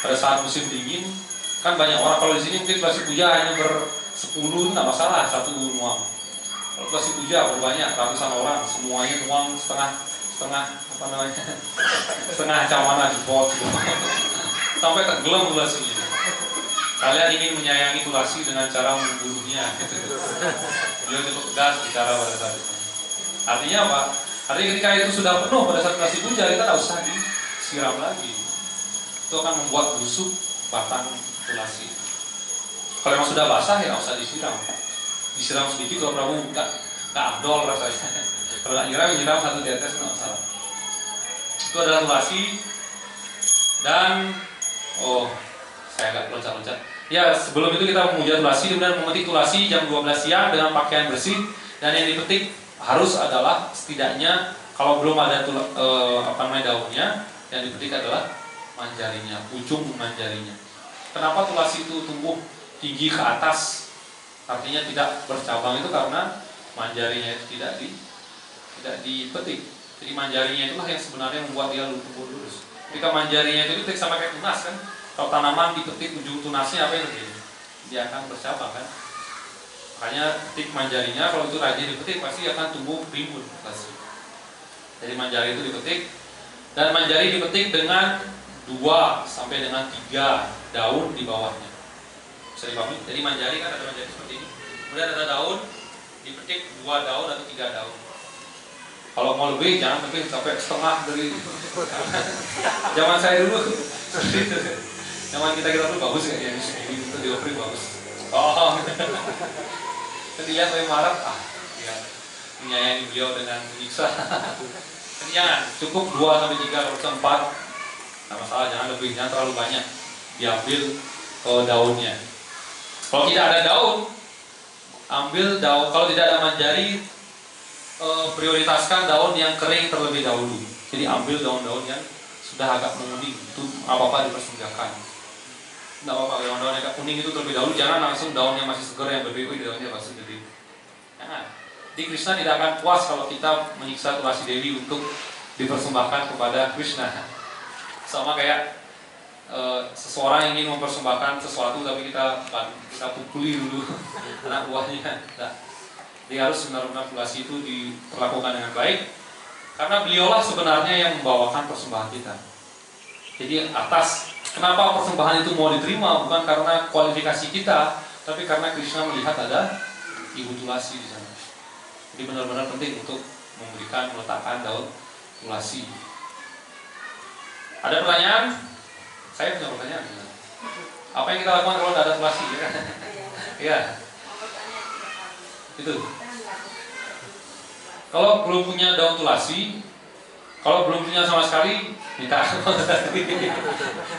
pada saat musim dingin, kan banyak orang, kalau di sini mungkin tulasi puja hanya ber-10 nggak masalah, satu nuang. Kalau tulasi puja berbanyak, ratusan orang, semuanya nuang setengah camana di pot sampai tenggelam tulasinya. Kalian ingin menyayangi tulasi dengan cara membunuhnya. Beliau cukup tegas bicara pada saat itu. Artinya apa? Artinya ketika itu sudah penuh pada saat tulasi puja, kita tidak usah disiram lagi. Itu akan membuat busuk batang tulasi. Kalau memang sudah basah ya nggak usah disiram. Disiram sedikit kalau Prabu nggak abdol rasanya. Kalau nggak nyiram satu tetes nggak masalah. Itu adalah tulasi. Dan saya agak loncat-loncat. Ya, sebelum itu kita memuja tulasi, kemudian memetik tulasi jam 12 siang dengan pakaian bersih, dan yang dipetik harus adalah setidaknya kalau belum ada daunnya, yang dipetik adalah manjarinya, ujung manjarinya. Kenapa tulasi itu tumbuh tinggi ke atas? Artinya tidak bercabang itu karena manjarinya itu tidak dipetik. Jadi manjarinya itulah yang sebenarnya membuat dia tumbuh lurus. Ketika manjarinya itu dipetik sama kayak tunas kan? Kalau tanaman dipetik ujung tunasnya apa yang terjadi? Dia akan bercabang kan? Makanya petik manjarinya, kalau itu rajin dipetik pasti akan tumbuh rimbun. Jadi manjari itu dipetik, dan manjari dipetik dengan 2 sampai dengan 3 daun di bawahnya. Bisa dipahami? Jadi manjari kan ada manjari seperti ini. Kemudian ada daun, dipetik 2 daun atau 3 daun. Kalau mau lebih, jangan lebih sampai setengah dari zaman saya dulu. Zaman kita dulu bagus ya, ini itu dioperin bagus. Dilihat oleh Maret, menyayangi beliau dengan menyiksa. Jangan, cukup 2 sampai 3 kalau 4. Nah, masalah jangan lebih, jangan terlalu banyak diambil daunnya. Kalau tidak ada daun, ambil daun. Kalau tidak ada manjari, prioritaskan daun yang kering terlebih dahulu. Jadi ambil daun-daun yang sudah agak menguning, itu apa-apa dipersembahkan. Tidak apa-apa, daun-daun yang agak kuning itu terlebih dahulu. Jangan langsung daun yang masih segar yang berdiri, daunnya masih gede. Jangan. Di Krishna tidak akan puas kalau kita menyiksa tulasi dewi untuk dipersembahkan kepada Krishna. Sama kayak seseorang ingin mempersembahkan sesuatu tapi kita pukuli dulu anak buahnya. Nah, jadi harus benar-benar tulasi itu diperlakukan dengan baik, karena beliaulah sebenarnya yang membawakan persembahan kita. Jadi kenapa persembahan itu mau diterima bukan karena kualifikasi kita, tapi karena Krishna melihat ada ibu tulasi di sana. Jadi benar-benar penting untuk meletakkan daun tulasi. Ada pertanyaan? Saya punya pertanyaan. Apa yang kita lakukan kalau tidak ada tulasi? Ya. Itu. Kalau belum punya daun tulasi, kalau belum punya sama sekali, minta.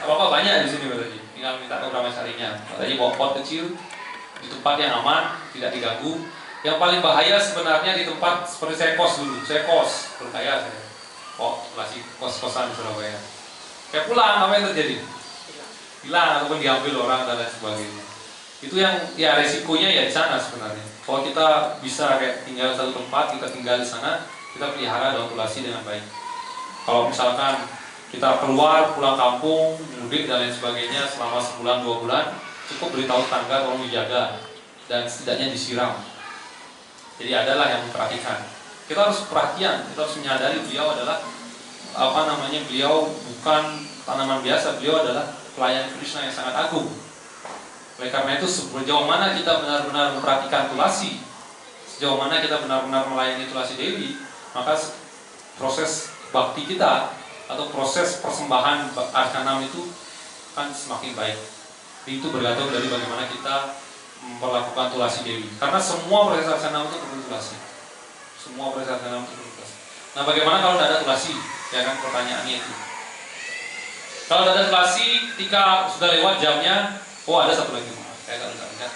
Apa-apa banyak di sini berarti. Tinggal minta ke brahmacarinya. Katanya bawa pot kecil di tempat yang aman, tidak diganggu. Yang paling bahaya sebenarnya di tempat seperti saya kos dulu. Saya kos, berkaya saya. Tulasi kos-kosan di Surabaya. Kayak pulang, apa yang terjadi? Hilang ataupun diambil orang dan lain sebagainya. Itu yang resikonya ya di sana sebenarnya. Kalau kita bisa kayak tinggal satu tempat, kita tinggal di sana, kita pelihara daun tulasi dengan baik. Kalau misalkan kita keluar, pulang kampung, mudik dan lain sebagainya selama sebulan 2 bulan, cukup beritahu tetangga tolong dijaga dan setidaknya disiram. Jadi adalah yang memperhatikan. Kita harus perhatian, kita harus menyadari beliau adalah beliau bukan tanaman biasa, beliau adalah pelayan Krishna yang sangat agung. Oleh karena itu, sejauh mana kita benar-benar memperhatikan tulasi, sejauh mana kita benar-benar melayani tulasi dewi, maka proses bakti kita atau proses persembahan arcanam itu akan semakin baik. Itu bergantung dari bagaimana kita memperlakukan tulasi dewi. Karena semua proses arcanam itu perlu tulasi. Semua proses arcanam itu perlu tulasi. Nah, bagaimana kalau tidak ada tulasi? Ya kan pertanyaannya itu. Kalau ada tulasi ketika sudah lewat jamnya, oh ada satu lagi, saya nggak lihat.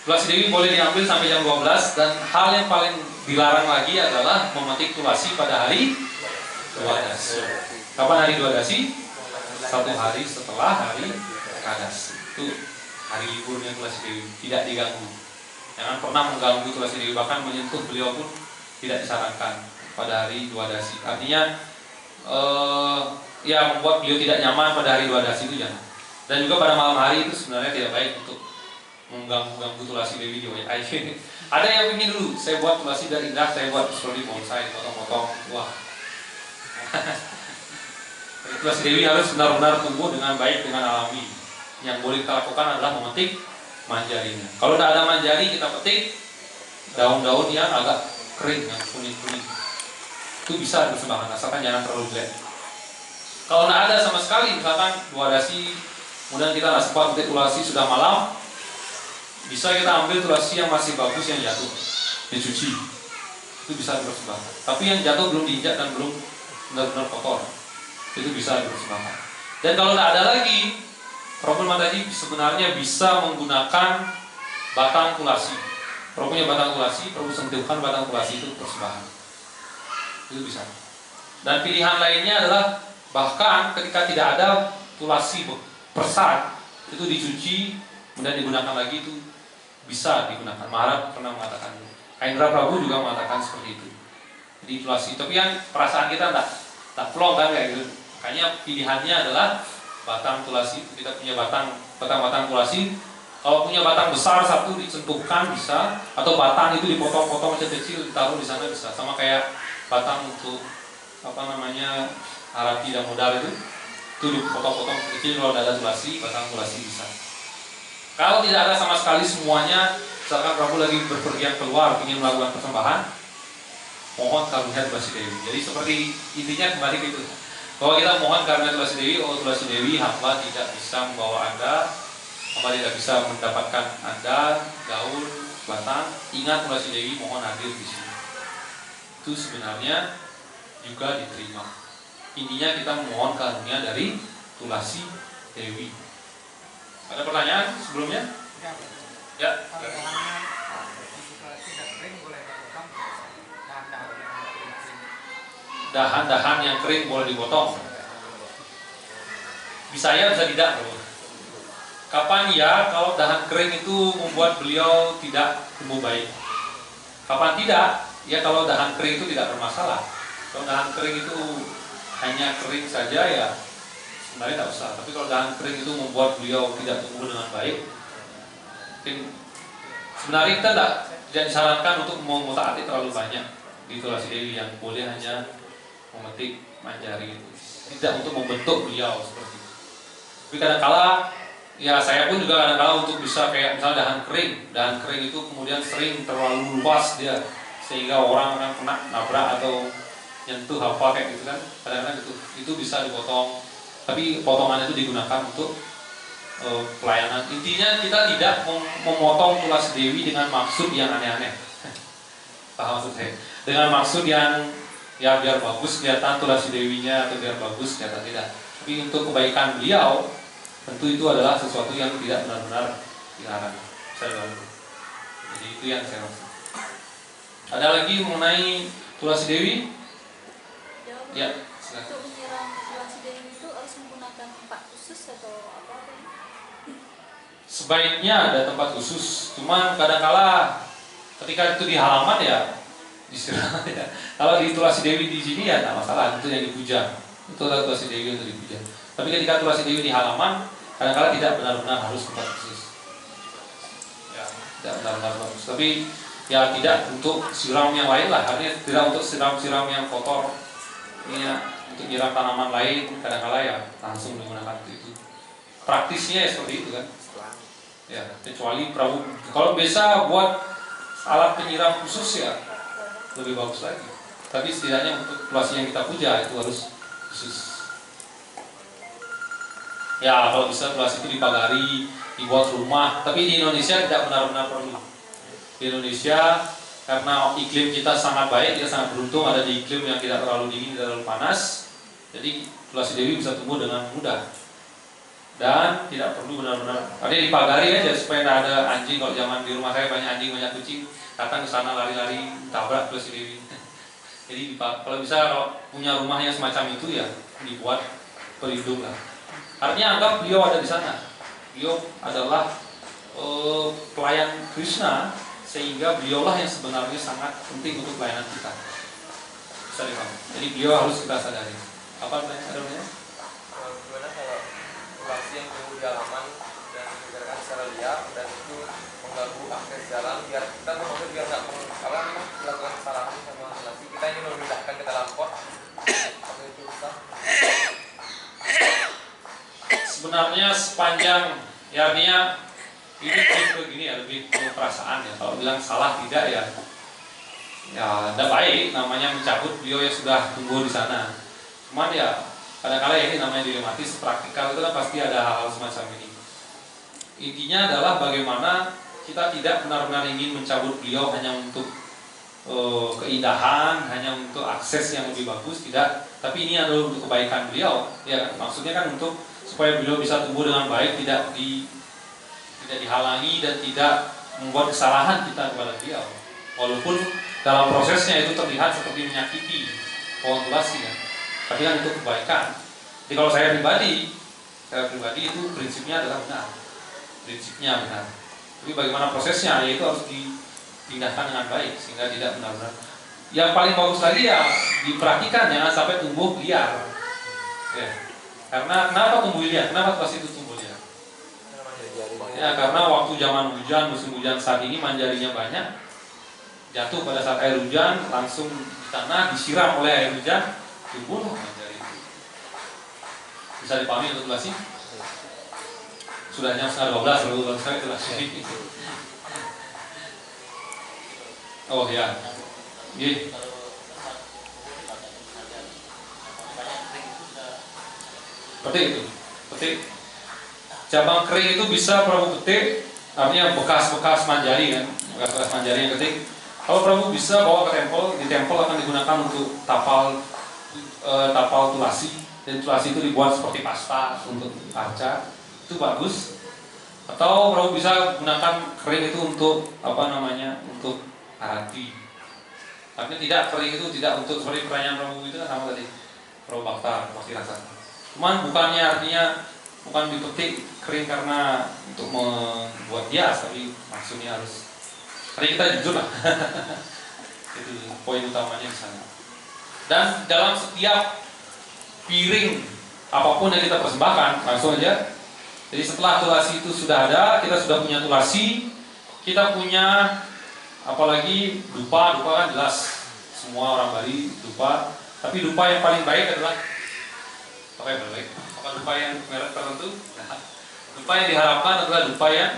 Tulasi dewi boleh diambil sampai jam 12 dan hal yang paling dilarang lagi adalah memetik tulasi pada hari Dwadasi. Kapan hari Dwadasi? Satu hari setelah hari Ekadasi. Itu hari liburnya tulasi dewi, tidak diganggu. Jangan pernah mengganggu tulasi dewi, bahkan menyentuh beliau pun tidak disarankan pada hari Dwadasi. Artinya ya membuat beliau tidak nyaman pada hari Dwadasi itu jangan. Dan juga pada malam hari itu sebenarnya tidak baik untuk mengganggu tulasi dewi di WA. Ada yang ingin dulu, saya buat tulasi dari indah, saya buat seperti bonsai, potong-potong, wah. Tulasi dewi harus benar-benar tumbuh dengan baik, dengan alami. Yang boleh kita lakukan adalah memetik manjarinya. Kalau tidak ada manjari, kita petik daun-daun yang agak kering, yang kuning-kuning. Itu bisa dipersembahkan, asalkan jangan terlalu jelek. Kalau tidak ada sama sekali, misalkan Dwadasi, kemudian kita nggak sempat petik tulasi sudah malam, bisa kita ambil tulasi yang masih bagus yang jatuh, dicuci, itu bisa dipersembahkan. Tapi yang jatuh belum diinjak dan belum benar-benar kotor, itu bisa dipersembahkan. Dan kalau tidak ada lagi, Prabu tadi sebenarnya bisa menggunakan batang tulasi. Kalau punya batang tulasi, perlu sentuhkan batang tulasi itu persembahan. Itu bisa. Dan pilihan lainnya adalah bahkan ketika tidak ada tulasi persat, itu dicuci kemudian digunakan lagi, itu bisa digunakan. Maharaj pernah mengatakan, Indra Prabu juga mengatakan seperti itu. Jadi tulasi, tapi yang perasaan kita tak plong kan kayak gitu. Makanya pilihannya adalah batang tulasi. Kita punya batang tulasi. Kalau punya batang besar satu disentuhkan bisa, atau batang itu dipotong-potong kecil-kecil ditaruh di sana bisa. Sama kayak batang untuk harati dan modal itu dipotong-potong kecil. Kalau ada tulasi, batang tulasi bisa. Kalau tidak ada sama sekali semuanya, misalkan Prabu lagi berpergian keluar ingin melakukan persembahan, mohon karunia tulasi dewi. Jadi seperti intinya kembali ke itu. Bahwa kita mohon karunia tulasi dewi, oh tulasi dewi, hamba tidak bisa membawa Anda, hamba tidak bisa mendapatkan Anda daun, batang. Ingat tulasi dewi, mohon hadir di sini. Itu sebenarnya juga diterima. Intinya kita mohon karunia dari tulasi dewi. Ada pertanyaan sebelumnya? Ya. Dahan-dahan yang kering boleh dipotong. Bisa ya, bisa tidak, bro. Kapan ya kalau dahan kering itu membuat beliau tidak tumbuh baik? Kapan tidak? Ya kalau dahan kering itu tidak bermasalah. Kalau dahan kering itu hanya kering saja ya sebenarnya tidak usah. Tapi kalau dahan kering itu membuat beliau tidak tumbuh dengan baik, mungkin sebenarnya kita tidak disarankan untuk memutaati terlalu banyak di tulasi dewi, yang boleh hanya memetik manjari itu, tidak untuk membentuk beliau seperti itu. Tapi kadang-kala ya saya pun juga kadang-kala untuk bisa kayak misalnya dahan kering itu kemudian sering terlalu luas dia sehingga orang akan kena nabrak atau nyentuh apa kayak gitu kan, kadang-kadang itu bisa dipotong. Tapi potongan itu digunakan untuk pelayanan. Intinya kita tidak memotong tulasi dewi dengan maksud yang aneh-aneh. Paham maksud saya? Dengan maksud yang ya biar bagus kelihatan tulasi dewinya atau biar bagus kelihatan, tidak. Tapi untuk kebaikan beliau, tentu itu adalah sesuatu yang tidak benar-benar dilarang. Jadi itu yang saya maksud. Ada lagi mengenai tulasi dewi? Ya, silakan. Untuk menyiram tulasi dewi itu harus menggunakan tempat khusus atau apa? Sebaiknya ada tempat khusus. Cuma kadang-kala ketika itu di halaman ya disiram ya. Kalau di tulasi dewi di sini ya tidak masalah, itu yang dipuja. Itu adalah tulasi dewi untuk dipuja. Tapi ketika tulasi dewi di halaman, kadang-kala tidak benar-benar harus tempat khusus. Ya, tidak benar-benar bagus. Tapi ya tidak untuk siram yang lain lah. Artinya tidak untuk siram-siram yang kotor. Ini ya, untuk nyiram tanaman lain kadang-kala ya langsung menggunakan itu. Praktisnya ya seperti itu kan. Ya, kecuali Prabu kalau bisa buat alat penyiram khusus ya lebih bagus lagi. Tapi setidaknya untuk tulasi yang kita puja itu harus khusus. Ya kalau bisa tulasi itu dipagari, dibuat rumah. Tapi di Indonesia tidak benar-benar perlu. Di Indonesia karena iklim kita sangat baik, kita sangat beruntung ada di iklim yang tidak terlalu dingin, tidak terlalu panas. Jadi tulasi Dewi bisa tumbuh dengan mudah dan tidak perlu benar-benar. Ada dipagari aja supaya tidak ada anjing. Kalau zaman di rumah saya banyak anjing, banyak kucing, datang ke sana lari-lari tabrak tulasi Dewi. Jadi kalau bisa kalau punya rumah yang semacam itu ya dibuat pelindung lah. Artinya anggap beliau ada di sana. Beliau adalah pelayan Krishna, sehingga beliaulah yang sebenarnya sangat penting untuk pelayanan kita. Bisa dipahami. Jadi beliau harus kita sadari. Apa namanya? Gimana kalau tulasi yang tumbuh di halaman dan dibiarkan secara liar dan itu mengganggu akses jalan, biar kita maksudnya biar nggak melakukan kesalahan sama tulasi, kita ingin memindahkan ke dalam pot. Apa itu bisa? Sebenarnya sepanjang ya artinya ini begini ya, lebih ke perasaan ya. Kalau bilang salah tidak ya tidak baik namanya mencabut beliau yang sudah tumbuh di sana. Cuman ya kadang-kadang ini namanya dilematis, praktikal itu kan pasti ada hal-hal semacam ini. Intinya adalah bagaimana kita tidak benar-benar ingin mencabut beliau hanya untuk keindahan, hanya untuk akses yang lebih bagus, tidak. Tapi ini adalah untuk kebaikan beliau, ya maksudnya kan untuk supaya beliau bisa tumbuh dengan baik, tidak dihalangi dan tidak membuat kesalahan kita kepada beliau. Walaupun dalam prosesnya itu terlihat seperti menyakiti pohon tulasi ya, tapi kan itu kebaikan. Jadi kalau saya pribadi itu prinsipnya adalah benar, prinsipnya benar. Tapi bagaimana prosesnya, yaitu harus dipindahkan dengan baik sehingga tidak benar-benar. Yang paling bagus lagi ya diperhatikan jangan sampai tumbuh liar. Ya. Karena kenapa tumbuh liar? Kenapa tulasi itu tumbuh liar? Ya karena waktu zaman hujan, musim hujan saat ini manjarinya banyak, jatuh pada saat air hujan, langsung di tanah disiram oleh air hujan, tumbuh manjari itu. Bisa dipahami untuk tulasi? Sudah jam 11:30 baru saya tulasi. Oh ya, gini. Petik itu, petik. Cabang kering itu bisa Prabu petik, artinya bekas-bekas manjari kan, bekas-bekas manjari yang ketik. Kalau Prabu bisa bawa ke tempel, di tempel akan digunakan untuk tapal tulasi, dan tulasi itu dibuat seperti pasta untuk arca, itu bagus. Atau Prabu bisa gunakan kering itu untuk untuk arati. Tapi tidak, kering itu tidak untuk seperti pertanyaan Prabu itu kan sama tadi, Prabu Bakta pasti rasa. Cuman bukannya artinya bukan dipetik kering karena untuk membuat hias, tapi maksudnya harus. Tadi kita jujur lah. Itu poin utamanya di sana. Dan dalam setiap piring apapun yang kita persembahkan, langsung aja. Jadi setelah tulasi itu sudah ada, kita sudah punya tulasi, kita punya apalagi dupa kan jelas semua orang Bali dupa. Tapi dupa yang paling baik adalah apa yang baik? Apa dupa yang merek tertentu? Nah, dupa yang diharapkan adalah dupa yang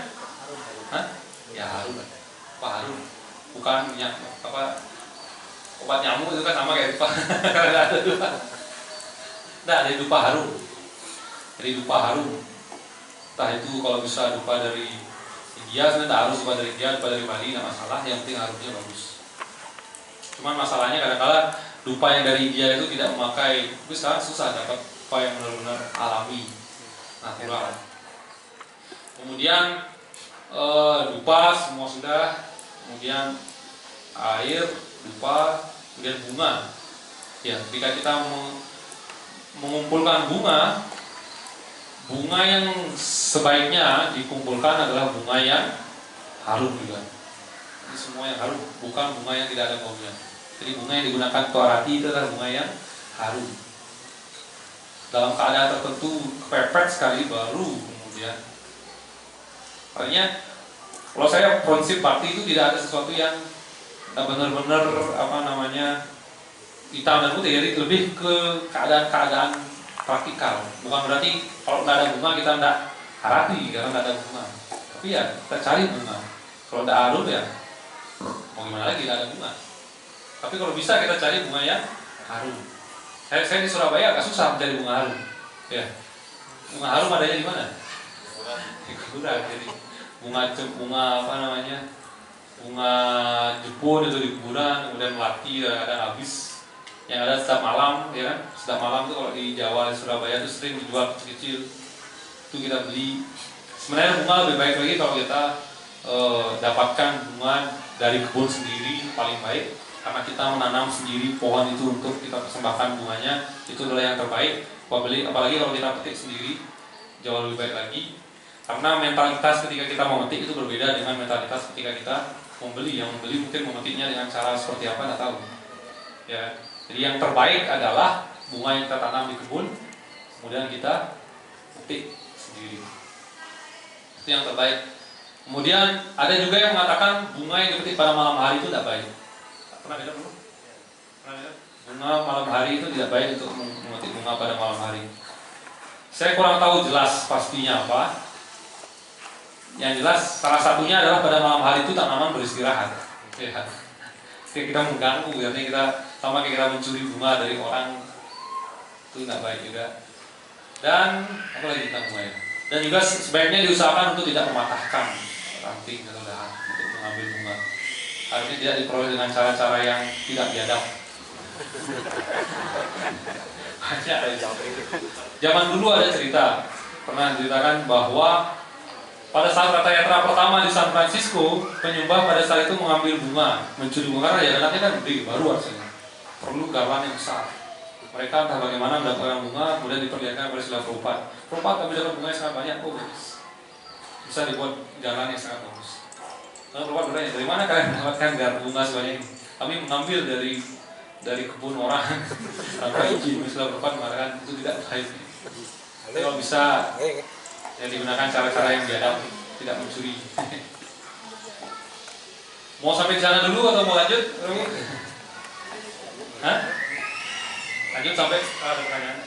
ya harum. Apa harum? Bukan minyak obat nyamuk itu kan sama kayak dupa. Karena ada dupa. Nah, dari dupa harum. Dari dupa harum. Entah itu kalau bisa dupa dari India, sebenarnya tak harus dupa dari India, dupa dari Bali, tidak masalah. Yang penting harumnya bagus. Cuman masalahnya kadang-kadang dupa yang dari India itu tidak memakai. Tapi sekarang susah dapat dupa yang benar-benar alami, natural. Kemudian dupa semua sudah. Kemudian air, dupa, kemudian bunga. Ya, ketika kita mengumpulkan bunga yang sebaiknya dikumpulkan adalah bunga yang harum juga. Ini semua yang harum, bukan bunga yang tidak ada baunya. Jadi bunga yang digunakan untuk arati itu adalah bunga yang harum. Dalam keadaan tertentu kepepet sekali baru kemudian. Artinya kalau saya prinsip bakti itu tidak ada sesuatu yang benar-benar hitam dan putih, jadi lebih ke keadaan-keadaan praktikal. Bukan berarti kalau tidak ada bunga kita tidak harati karena tidak ada bunga. Tapi ya kita cari bunga. Kalau tidak harum ya mau gimana lagi, tidak ada bunga. Tapi kalau bisa kita cari bunga yang harum. Saya di Surabaya agak susah mencari bunga harum. Ya, bunga harum adanya di mana? Di kuburan. Jadi bunga bunga jepun kebun itu di kuburan, kemudian melati kadang-kadang habis. Yang ada setiap malam, ya kan? Setiap malam tuh kalau di Jawa, di Surabaya itu sering dijual kecil-kecil. Itu kita beli. Sebenarnya bunga lebih baik lagi kalau kita dapatkan bunga dari kebun sendiri paling baik, karena kita menanam sendiri pohon itu untuk kita persembahkan bunganya, itu adalah yang terbaik. Apalagi kalau kita petik sendiri, jauh lebih baik lagi. Karena mentalitas ketika kita memetik itu berbeda dengan mentalitas ketika kita membeli. Yang membeli mungkin memetiknya dengan cara seperti apa, nggak tahu. Ya, jadi yang terbaik adalah bunga yang kita tanam di kebun, kemudian kita petik sendiri. Itu yang terbaik. Kemudian ada juga yang mengatakan bunga yang dipetik pada malam hari itu tidak baik. Pernah dengar belum? Pernah dengar? Bunga malam hari itu tidak baik untuk memetik bunga pada malam hari. Saya kurang tahu jelas pastinya apa. Yang jelas salah satunya adalah pada malam hari itu tanaman beristirahat. Ya. Kita mengganggu, artinya kita sama kayak kita mencuri bunga dari orang, itu tidak baik juga. Dan apa lagi tentang bunga ya? Dan juga sebaiknya diusahakan untuk tidak mematahkan ranting atau dahan untuk mengambil bunga. Artinya tidak diperoleh dengan cara-cara yang tidak biadab. Zaman dulu ada cerita, pernah diceritakan bahwa pada saat Rata Yatra pertama di San Francisco, penyembah pada saat itu mengambil bunga, mencuri bunga, karena jalanannya kan gede, baru harusnya, perlu garwan yang besar. Mereka entah bagaimana mendapatkan bunga, kemudian diperlihatkan kepada Srila Prabhupada. Prabhupada kami dapat bunga yang sangat banyak, bisa dibuat jalan yang sangat bagus. Lalu Prabhupada bertanya, dari mana kalian mendapatkan bunga sebanyak ini? Kami mengambil dari kebun orang. Tanpa izin. Srila Prabhupada mengatakan itu tidak baik. Kalau bisa yang digunakan cara-cara yang biadab, tidak mencuri. Mau sampai di sana dulu atau mau lanjut? Hah? Lanjut sampai ada pertanyaan.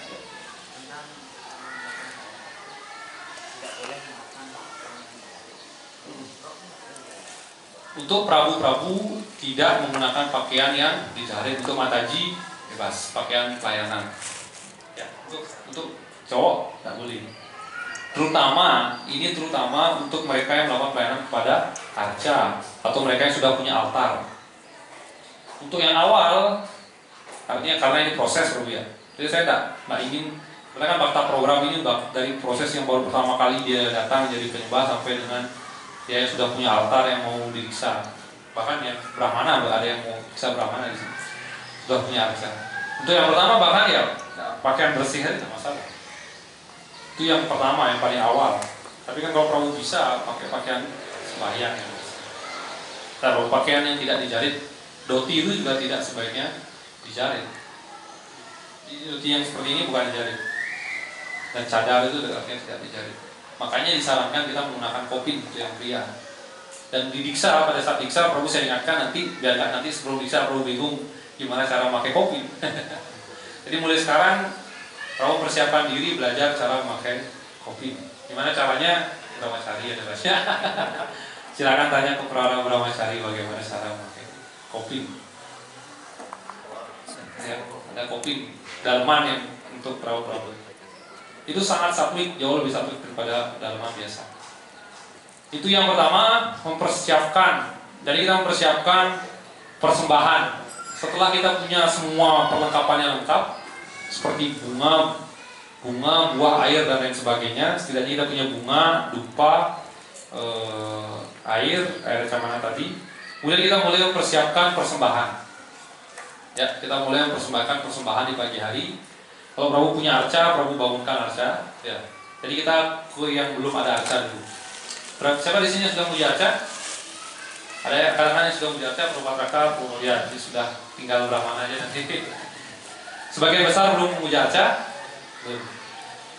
Untuk prabu-prabu tidak menggunakan pakaian yang dijahit. Untuk mataji bebas, pakaian pelayanan. Ya, untuk cowok tidak boleh. Terutama untuk mereka yang melakukan pelayanan kepada arca atau mereka yang sudah punya altar. Untuk yang awal, artinya karena ini proses Bro ya. Jadi saya tidak ingin, karena kan bakta program ini dari proses yang baru pertama kali dia datang jadi penyembah sampai dengan dia yang sudah punya altar yang mau diriksa. Bahkan yang Brahmana, ada yang mau bisa Brahmana di sini sudah punya arca. Untuk yang pertama bahkan ya pakaian bersih aja tidak masalah. Itu yang pertama, yang paling awal. Tapi kan kalau prabu bisa pakai pakaian sembahyang ya. Kalau pakaian yang tidak dijarit, doti itu juga tidak sebaiknya dijarit. Doti yang seperti ini bukan dijarit. Dan cadar itu artinya tidak dijarit. Makanya disarankan kita menggunakan kopin untuk yang pria. Dan di diksa, pada saat diksa, prabu saya ingatkan nanti, biar nanti sebelum diksa prabu bingung gimana cara memakai kopin. Jadi mulai sekarang prabu persiapkan diri belajar cara memakai kopin. Gimana caranya? Brahmacari ada bahasanya. Silakan tanya ke para Brahmacari bagaimana cara memakai kopin. Ya, ada kopin dalman yang untuk prabu-prabu. Itu sangat satwik, jauh lebih satwik daripada dalman biasa. Itu yang pertama, mempersiapkan. Jadi kita mempersiapkan persembahan. Setelah kita punya semua perlengkapan yang lengkap, seperti bunga, buah, air dan lain sebagainya. Setidaknya kita punya bunga, dupa, air camana tadi. Kemudian kita mulai mempersiapkan persembahan. Ya, kita mulai mempersembahkan persembahan di pagi hari. Kalau Prabu punya arca, Prabu bangunkan arca. Ya. Jadi kita yang belum ada arca dulu. Siapa di sini yang sudah punya arca? Ada kalangan yang sudah punya arca, Prabu Patraka, kemudian sudah tinggal Brahmana aja nanti. Sebagian besar belum memuja arca.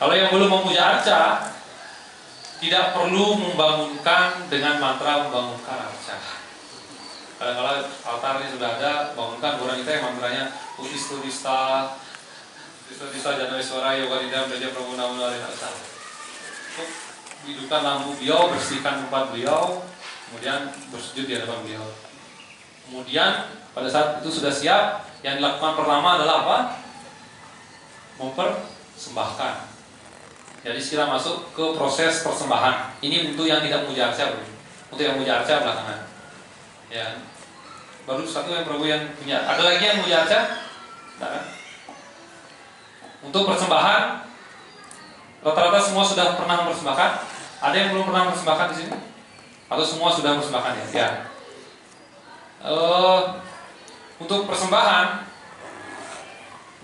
Kalau yang belum memuja arca, tidak perlu membangunkan dengan mantra membangunkan arca. Kadang-kadang altarnya sudah ada, bangunkan orang kita yang mantranya Utistudista Janaweswara Yoga Nidam Raja Prabhuna Munari Nasa. Hidupkan lampu beliau, bersihkan tempat beliau, kemudian bersujud di hadapan beliau. Kemudian pada saat itu sudah siap, yang dilakukan pertama adalah apa? Mempersembahkan. Jadi kita masuk ke proses persembahan. Ini untuk yang tidak memuja arca, bro. Untuk yang memuja arca belakangan. Ya. Baru satu yang Prabu yang punya. Ada lagi yang punya arca? Tidak kan? Untuk persembahan, rata-rata semua sudah pernah mempersembahkan. Ada yang belum pernah mempersembahkan di sini? Atau semua sudah mempersembahkan ya? Ya. Untuk persembahan,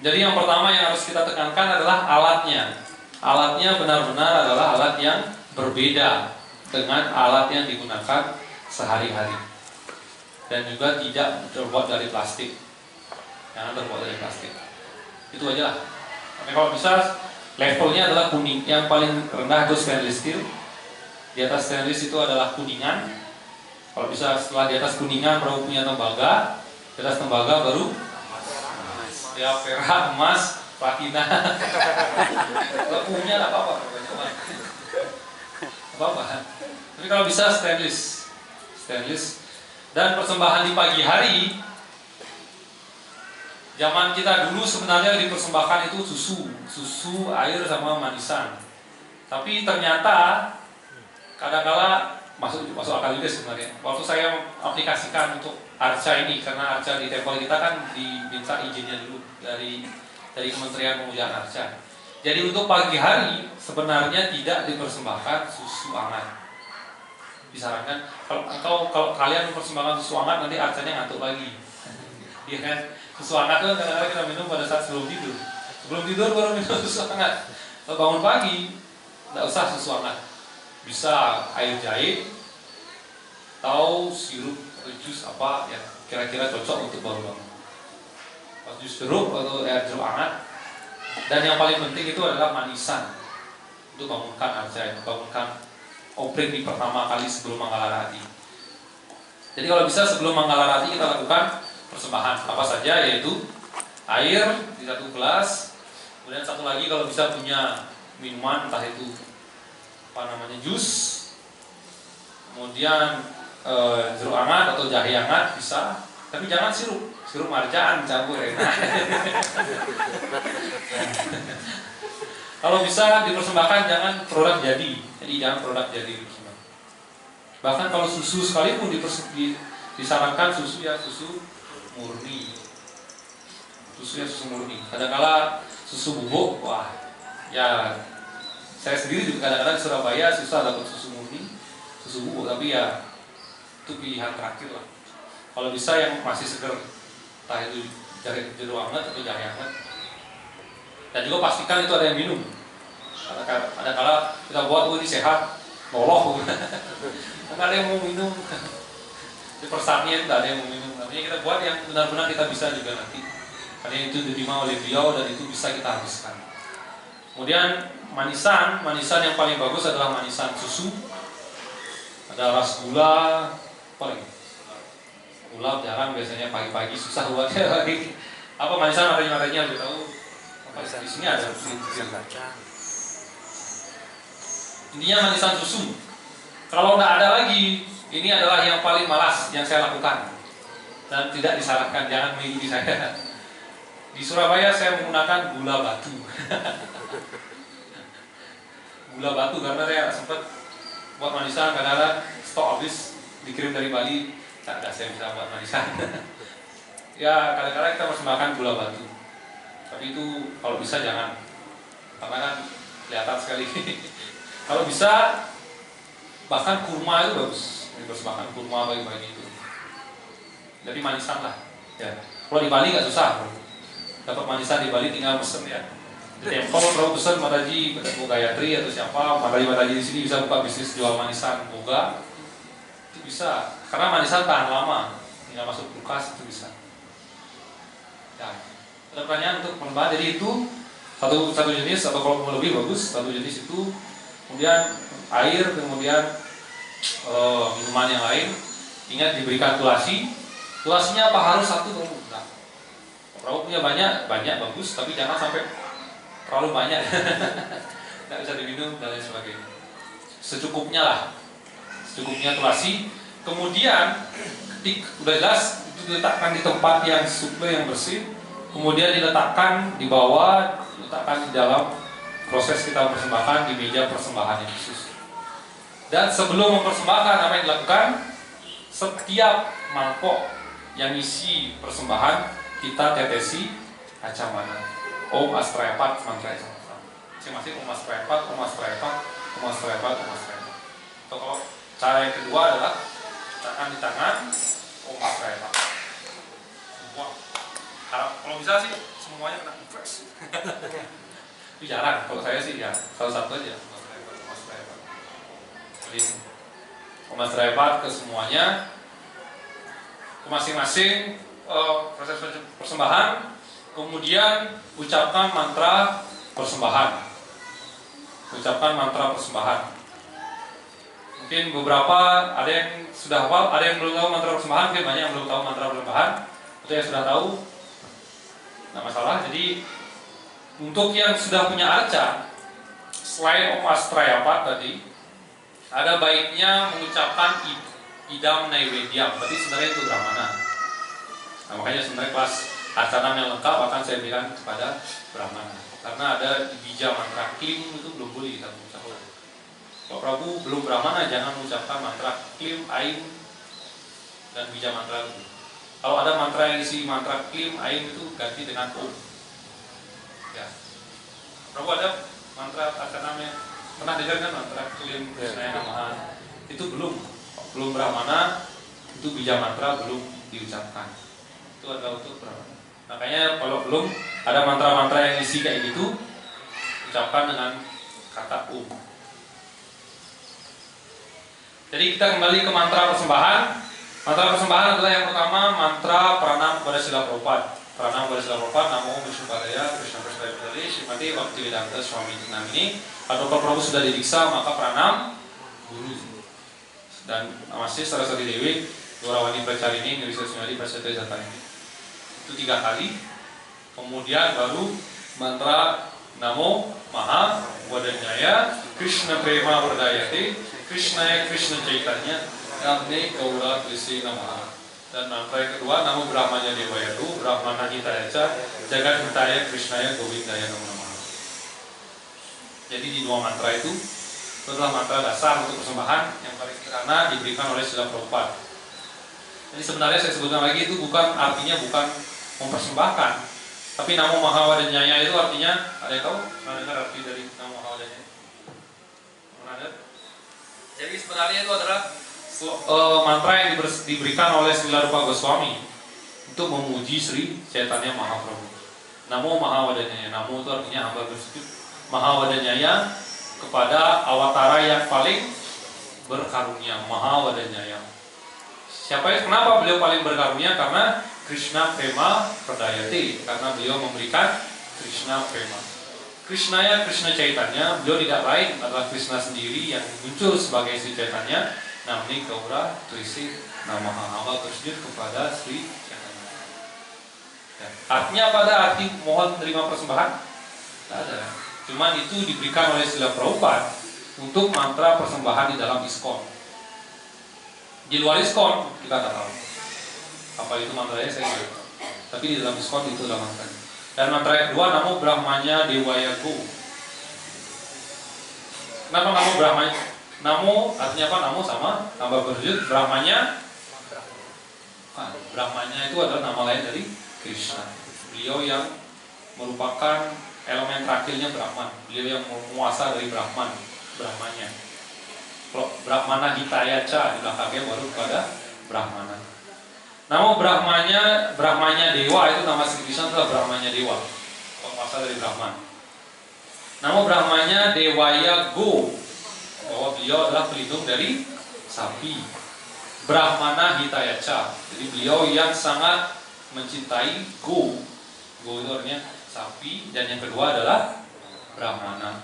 jadi yang pertama yang harus kita tekankan adalah alatnya. Alatnya benar-benar adalah alat yang berbeda dengan alat yang digunakan sehari-hari. Dan juga tidak terbuat dari plastik. Jangan terbuat dari plastik. Itu aja lah. Tapi kalau bisa levelnya adalah kuning. Yang paling rendah itu stainless steel. Di atas stainless itu adalah kuningan. Kalau bisa setelah di atas kuningan baru punya tembaga. Di atas tembaga baru ya perak, emas, platina. Kalau punya nggak apa-apa, apa-apa. Tapi kalau bisa stainless. Dan persembahan di pagi hari, zaman kita dulu sebenarnya dipersembahkan itu susu, air sama manisan. Tapi ternyata kadang-kala masuk akal juga sebenarnya. Waktu saya aplikasikan untuk arca ini, karena arca di tempel kita kan diminta izinnya dulu dari Kementerian Pemujaan Arca. Jadi untuk pagi hari sebenarnya tidak dipersembahkan susu hangat. Disarankan kalau kalian mempersembahkan susu hangat nanti arcanya ngantuk lagi. Iya kan? Susu hangat itu kadang-kadang kita minum pada saat sebelum tidur. Sebelum tidur baru minum susu hangat. Kalau bangun pagi tidak usah susu hangat. Bisa air jahe atau sirup atau jus apa yang kira-kira cocok untuk baru bangun. Jus jeruk atau air jeruk hangat. Dan yang paling penting itu adalah manisan untuk bangunkan arca, bangunkan opening di pertama kali sebelum Manggalarati. Jadi kalau bisa sebelum Manggalarati kita lakukan persembahan apa saja, yaitu air di 1 gelas, kemudian satu lagi kalau bisa punya minuman entah itu jus, kemudian jeruk hangat atau jahe hangat bisa, tapi jangan sirup marjan campur enak. Kalau bisa dipersembahkan jangan produk jadi jangan produk jadi dipersembahkan. Bahkan kalau susu sekalipun disarankan susu murni. Kadang-kala susu bubuk, wah, ya saya sendiri juga kadang-kadang di Surabaya susah dapat susu murni, susu bubuk, tapi ya itu pilihan terakhir lah. Kalau bisa yang masih seger, entah itu jeruk hangat atau jahe hangat. Dan juga pastikan itu ada yang minum. Kadang-kala kita buat ini sehat, noloh, nggak ada yang mau minum. Di persatnya itu nggak ada yang mau minum. Artinya kita buat yang benar-benar kita bisa juga nanti. Karena itu diterima oleh beliau dan itu bisa kita habiskan. Kemudian manisan yang paling bagus adalah manisan susu. Ada ras gula, apa lagi? Gula jarang, biasanya pagi-pagi susah buatnya. Apa manisan matanya udah tahu? Di sini ada. Intinya manisan susu. Kalau nggak ada lagi, ini adalah yang paling malas yang saya lakukan dan tidak disarankan, jangan mengikuti saya. Di Surabaya saya menggunakan gula batu. Gula batu karena saya sempat buat manisan, kadang-kadang stok habis, dikirim dari Bali, tak ada saya bisa buat manisan. Ya kadang-kadang kita persembahkan gula batu, tapi itu kalau bisa jangan, karena kan kelihatan sekali. Kalau bisa bahkan kurma itu bagus, dipersembahkan kurma bagi-bagi itu. Jadi manisan lah. Ya. Kalau di Bali nggak susah, dapat manisan di Bali tinggal pesen ya. Di tempel kalau pesen Mataji, Bu Gayatri atau siapa, Mataji di sini bisa buka bisnis jual manisan, boga. Itu bisa, karena manisan tahan lama, tinggal masuk kulkas itu bisa. Ya. Ada pertanyaan untuk penambahan, jadi itu satu jenis atau kalau mau lebih bagus satu jenis itu, kemudian air, kemudian minuman yang lain. Ingat diberikan tulasinya apa harus satu atau enggak? Kalau punya banyak bagus, tapi jangan sampai terlalu banyak, tidak bisa diminum dan lain sebagainya. Secukupnya lah, secukupnya tulasi. Kemudian udah jelas itu diletakkan di tempat yang suplai yang bersih. Kemudian diletakkan di bawah, diletakkan di dalam proses kita persembahkan di meja persembahan yang khusus. Dan sebelum mempersembahkan apa yang dilakukan? Setiap mangkok yang isi persembahan kita tetesi acamana. Om Astrayapat mantra itu. Masing-masing Om Astrayapat, Om Astrayapat, Om Astrayapat, Om Astrayapat. Atau kalau cara yang kedua adalah letakkan di tangan Om Astrayapat. Semua. Kalau bisa sih semuanya kena first. Itu jarang. Kalau saya sih ya salah satu aja. Om Astrayapat, Om Astrayapat. Jadi Om Astrayapat ke semuanya. Masing-masing proses persembahan, kemudian ucapkan mantra persembahan. Ucapkan mantra persembahan. Mungkin beberapa ada yang sudah hafal, ada yang belum tahu mantra persembahan, mungkin banyak yang belum tahu mantra persembahan. Untuk yang sudah tahu, tidak masalah. Jadi untuk yang sudah punya arca, selain Om Astrayapat tadi, ada baiknya mengucapkan idam naiwedyam, berarti sebenarnya itu brahmana. Nah, makanya sebenarnya kelas arcanam yang lengkap akan saya berikan kepada brahmana. Karena ada bija mantra klim itu belum boleh kita mengucapkan. Kalau Prabu belum brahmana jangan mengucapkan mantra klim, aim, dan bija mantra itu. Kalau ada mantra yang isi mantra klim, aim itu ganti dengan om. Ya. Prabu ada mantra arcanamnya, pernah dengar kan mantra klim Krishnaya Namaha? Itu belum brahmana, itu bija mantra belum diucapkan. Itu adalah untuk brahmana. Makanya kalau belum ada mantra-mantra yang isi kayak gitu, ucapkan dengan kata Om. Jadi kita kembali ke mantra persembahan. Mantra persembahan adalah yang pertama mantra pranam kepada Srila Prabhupada. Pranam kepada Srila Prabhupada, Namo Vishnu Padaya, Krishna Prasthaya Putari, Srimati Bhaktivedanta Swami Namini. Kalau Prabhu sudah didiksa maka pranam guru. Dan Namaste Saraswati Dewi, Gorawani Pracarini, Nirisa Sunyadi Prasetya Jatani. Itu 3 kali. Kemudian baru mantra Namo Maha Wadanyaya Krishna Prema Vardayate Krishnaya Krishna Chaitanya Namne Gaura Krisi Namaha. Dan mantra yang kedua Namo Brahmanya Devayatu Brahmana Hitayaca Jagat Hitaya Krishnaya Govindaya Namo Namaha. Jadi di 2 mantra itu adalah mantra dasar untuk persembahan yang paling sederhana diberikan oleh Srila Prabhupada. Jadi sebenarnya saya sebutkan lagi itu artinya bukan mempersembahkan, tapi Namo Mahawadanyaya itu artinya, ada yang tahu? Pernah dengar arti dari Namo Mahawadanyaya? Pernah dengar? Jadi sebenarnya itu adalah mantra yang diberikan oleh Srila Rupa Goswami untuk memuji Sri Chaitanya Mahaprabhu. Namo Mahawadanyaya, Namo itu artinya hamba bersujud, Mahawadanyaya kepada awatara yang paling berkarunia, Mahawadanyaya. Kenapa beliau paling berkarunia? Karena Krishna Prema Pradayati, karena beliau memberikan Krishna Prema. Krishnaya Krishna Chaitanya, beliau tidak lain adalah Krishna sendiri yang muncul sebagai Sri Chaitanya. Namni Gaura Trisi Namaha, hamba bersujud kepada Sri Chaitanya. Ya. Artinya pada arti mohon menerima persembahan? Tidak ada. Cuman itu diberikan oleh Srila Prabhupada untuk mantra persembahan di dalam ISKCON. Di luar ISKCON kita tidak tahu apa itu mantranya, saya tidak tahu. Tapi di dalam ISKCON itu adalah mantranya. Dan mantra yang kedua, Namo Brahmanya Dewayago. Kenapa Namo Brahmanya? Namo artinya apa? Namo sama hamba bersujud. Brahmanya, Brahmanya itu adalah nama lain dari Krishna. Beliau yang merupakan elemen terakhirnya Brahman. Beliau yang menguasa dari Brahman, Brahmanya. Kalau Brahmana Hitayaca di belakangnya baru kepada Brahmana. Nama Brahmanya Dewa itu nama Sri Krishna adalah Brahmanya Dewa, penguasa dari Brahman. Nama Brahmanya Dewaya Go, bahwa beliau adalah pelindung dari sapi. Brahmana Hitayaca, jadi beliau yang sangat mencintai Go. Go itu artinya sapi. Dan yang kedua adalah Brahmana.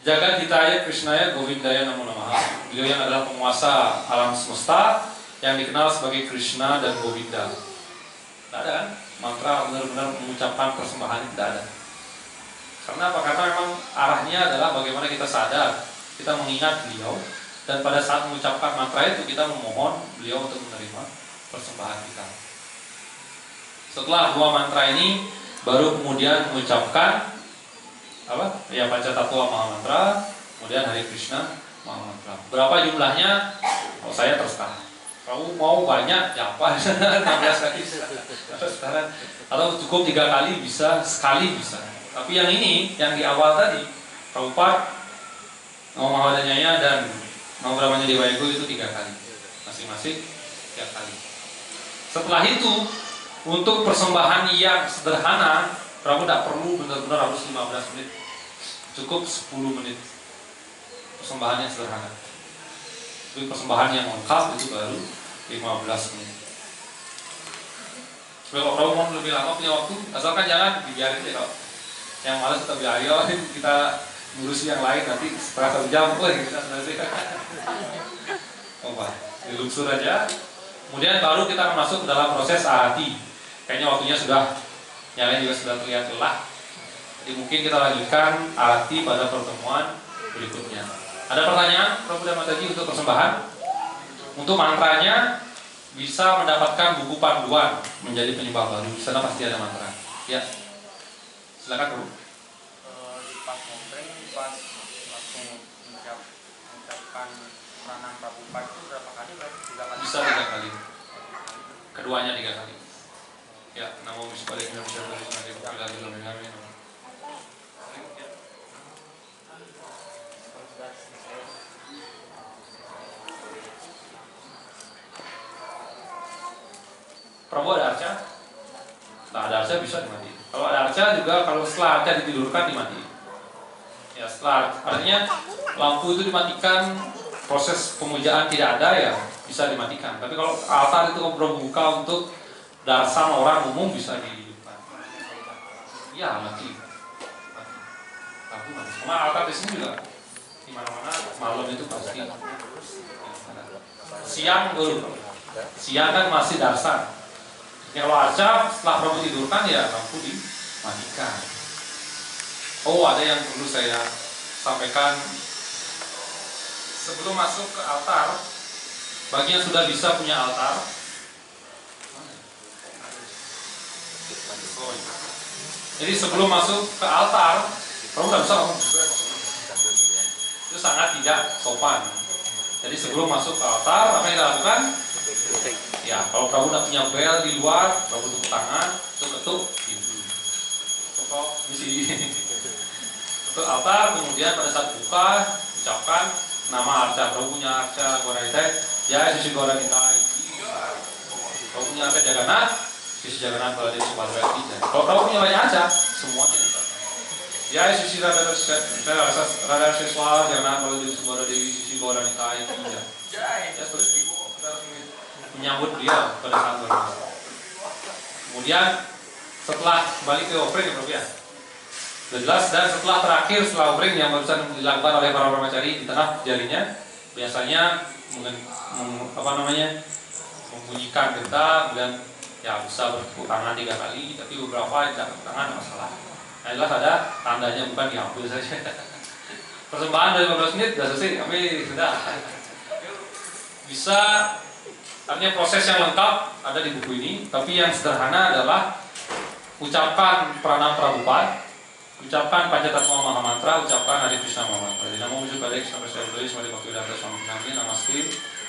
Jagat Hitaya Krishnaya Govindaya Namo Namaha, beliau yang adalah penguasa alam semesta yang dikenal sebagai Krishna dan Govinda. Tidak ada kan? Mantra benar-benar mengucapkan persembahan tidak ada. Karena apa? Karena memang arahnya adalah bagaimana kita sadar, kita mengingat beliau, dan pada saat mengucapkan mantra itu kita memohon beliau untuk menerima persembahan kita. Setelah 2 mantra ini, baru kemudian mengucapkan apa? Ya, Pancatatwa Mahamantra, kemudian Hare Krishna Mahamantra. Berapa jumlahnya? Oh, saya terserah. Kamu mau banyak japa 16 kali bisa. Atau cukup 3 kali bisa, sekali bisa. Tapi yang ini, yang di awal tadi, Prabhupada, Namo Mahadanyaya dan Namo Brahmanya Dewa Ego itu 3 kali. Masing-masing 3 kali. Setelah itu, untuk persembahan yang sederhana, Prabu tidak perlu benar-benar harus 15 menit. Cukup 10 menit. Persembahan yang sederhana. Tapi persembahan yang lengkap itu baru 15 menit. Kalau Prabu mau lebih lama punya waktu, asalkan jangan dibiarin deh kalau yang malas kita biarin, kita ngurusi yang lain nanti setengah 1 jam, kita selesai. Coba dilusur aja. Kemudian baru kita akan masuk ke dalam proses arati. Kayaknya waktunya sudah, yang lain juga sudah terlihat lelah. Jadi mungkin kita lanjutkan arati pada pertemuan berikutnya. Ada pertanyaan, Prabu dan Mataji, untuk persembahan? Untuk mantranya bisa mendapatkan buku panduan menjadi penyembah baru. Di sana pasti ada mantra. Ya, silakan Prabu. Di pas ngobrol, pas langsung mengucapkan pranam Prabhupada itu berapa kali? 3 kali. Bisa 3 kali. Keduanya 3 kali. Ya, namo Bismillah Prabu ada arca? Nah, ada arca bisa dimati. Kalau ada arca juga, kalau setelah arca ditidurkan dimati. Ya, setelah artinya lampu itu dimatikan, proses pemujaan tidak ada ya bisa dimatikan. Tapi kalau altar itu berbuka untuk darsam orang umum bisa dihidupkan. Ya mati. Lampu mati. Karena altar di sini juga di mana-mana malam itu pasti. Siang baru. Siang kan masih darsam. Ya, kalau arca setelah Prabu tidurkan ya lampu dimatikan. Oh, ada yang perlu saya sampaikan. Sebelum masuk ke altar, bagi yang sudah bisa punya altar, jadi sebelum masuk ke altar, Prabu tidak bisa langsung itu sangat tidak sopan. Jadi sebelum masuk ke altar, apa yang kita lakukan? Ya, kalau Prabu tidak punya bel di luar, Prabu tepuk tangan, ketuk-ketuk, gitu. Ketuk, misi. Ketuk altar, kemudian pada saat buka, ucapkan nama arca. Prabu punya arca Goraitai, ya Sisi Goranitai. Prabu punya arca Jagannath, Sisi Jagannath Baladewa Subhadra. Kalau Prabu punya banyak arca, semuanya diucapkan. Ya Sisi Radha Seswa Jagannath Baladewa Subhadra Dewi Sisi Goranitai. Ya seperti itu. Menyambut dia pada saat berpuasa. Kemudian setelah kembali ke offering ya Prabu ya, sudah jelas. Dan setelah terakhir, setelah offering yang barusan dilakukan oleh para brahmacari di tengah jarinya, biasanya membunyikan genta, kemudian ya bisa bertepuk tangan 3 kali, tapi beberapa tidak bertepuk tangan masalah. Nah jelas ada tandanya, bukan diambil saja. Persembahan dari 15 menit sudah selesai, kami sudah bisa. Artinya proses yang lengkap ada di buku ini, tapi yang sederhana adalah ucapkan pranam Prabhupada, ucapkan Pancatatma Mahamantra, ucapkan Hare Krishna Mahamantra. Jadi namo Vishnu Padek sampai saya tulis Mari Bhaktivedanta Swami Nami Namaste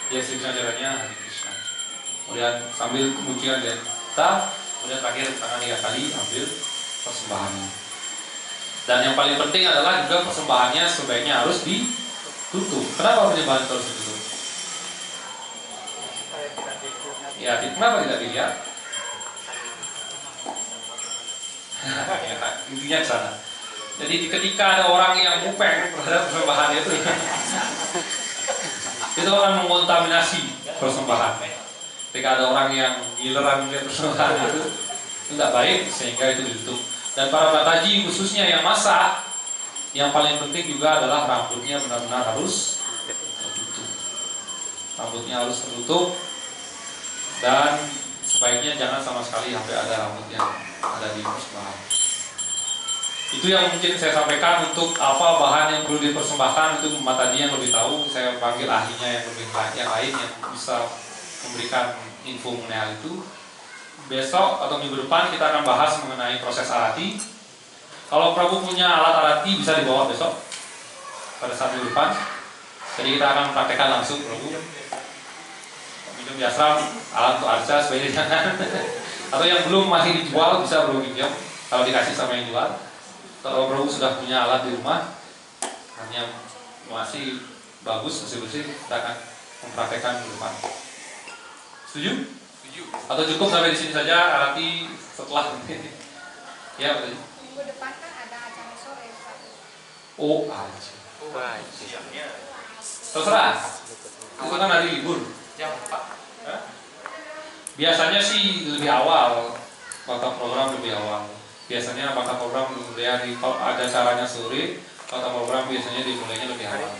ya Sri Krishna Jaranya Hare Krishna. Kemudian sambil kemudian kita, kemudian terakhir tangan 3 kali ambil persembahannya. Dan yang paling penting adalah juga persembahannya sebaiknya harus ditutup. Kenapa penyembahan harus ditutup? Ya, kenapa tidak dilihat? Ya, intinya ke sana. Jadi ketika ada orang yang mupeng terhadap persembahan itu akan mengontaminasi persembahan. Ketika ada orang yang gileran melihat persembahan itu tidak baik, sehingga itu ditutup. Dan para Mataji khususnya yang masak, yang paling penting juga adalah rambutnya benar-benar harus tertutup. Rambutnya harus tertutup. Dan sebaiknya jangan sama sekali sampai ada rambut yang ada di persembahan. Itu yang mungkin saya sampaikan. Untuk apa bahan yang perlu dipersembahkan itu Mataji yang lebih tahu. Saya panggil ahlinya yang lebih yang lain yang bisa memberikan info mengenai hal itu. Besok atau minggu depan kita akan bahas mengenai proses arati. Kalau Prabu punya alat arati bisa dibawa besok pada saat minggu depan. Jadi kita akan praktekkan langsung Prabu. pinjam di asram, alat untuk arca sebaiknya jangan. Atau yang belum masih dijual bisa Bro pinjam kalau dikasih sama yang jual. Kalau Bro sudah punya alat di rumah, hanya masih bagus, masih bersih, kita akan mempraktekkan di depan. Setuju? Setuju. Atau cukup sampai di sini saja, alati setelah ya betul. Minggu depan kan ada acara sore Pak. Oh aja. Siangnya Terserah. Itu kan hari libur. jam 4. Hah? Biasanya sih lebih awal, bakal program lebih awal. Biasanya bakal program dari kalau ada acaranya sore, bakal program biasanya dimulainya lebih awal.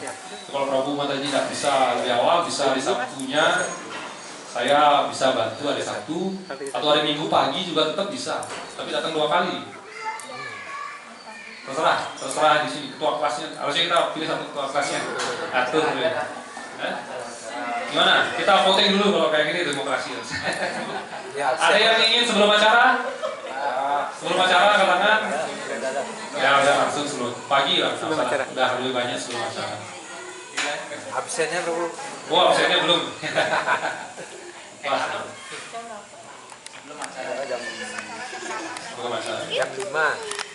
Kalau Prabu tadi tidak bisa lebih awal, bisa hari Sabtunya. Saya bisa bantu hari Sabtu atau hari Minggu pagi juga tetap bisa, tapi datang 2 kali. Terserah di sini ketua kelasnya. Harusnya kita pilih satu ketua kelasnya. Atur ya. Gimana? Kita voting dulu kalau kayak gini demokrasi. Ada yang ingin sebelum acara? Sebelum acara angkat tangan. Ya udah langsung sebelum pagi lah. Udah lebih banyak sebelum acara. Absennya dulu. Oh absennya belum. Wah, Sebelum acara Jam belum acara. jam 5.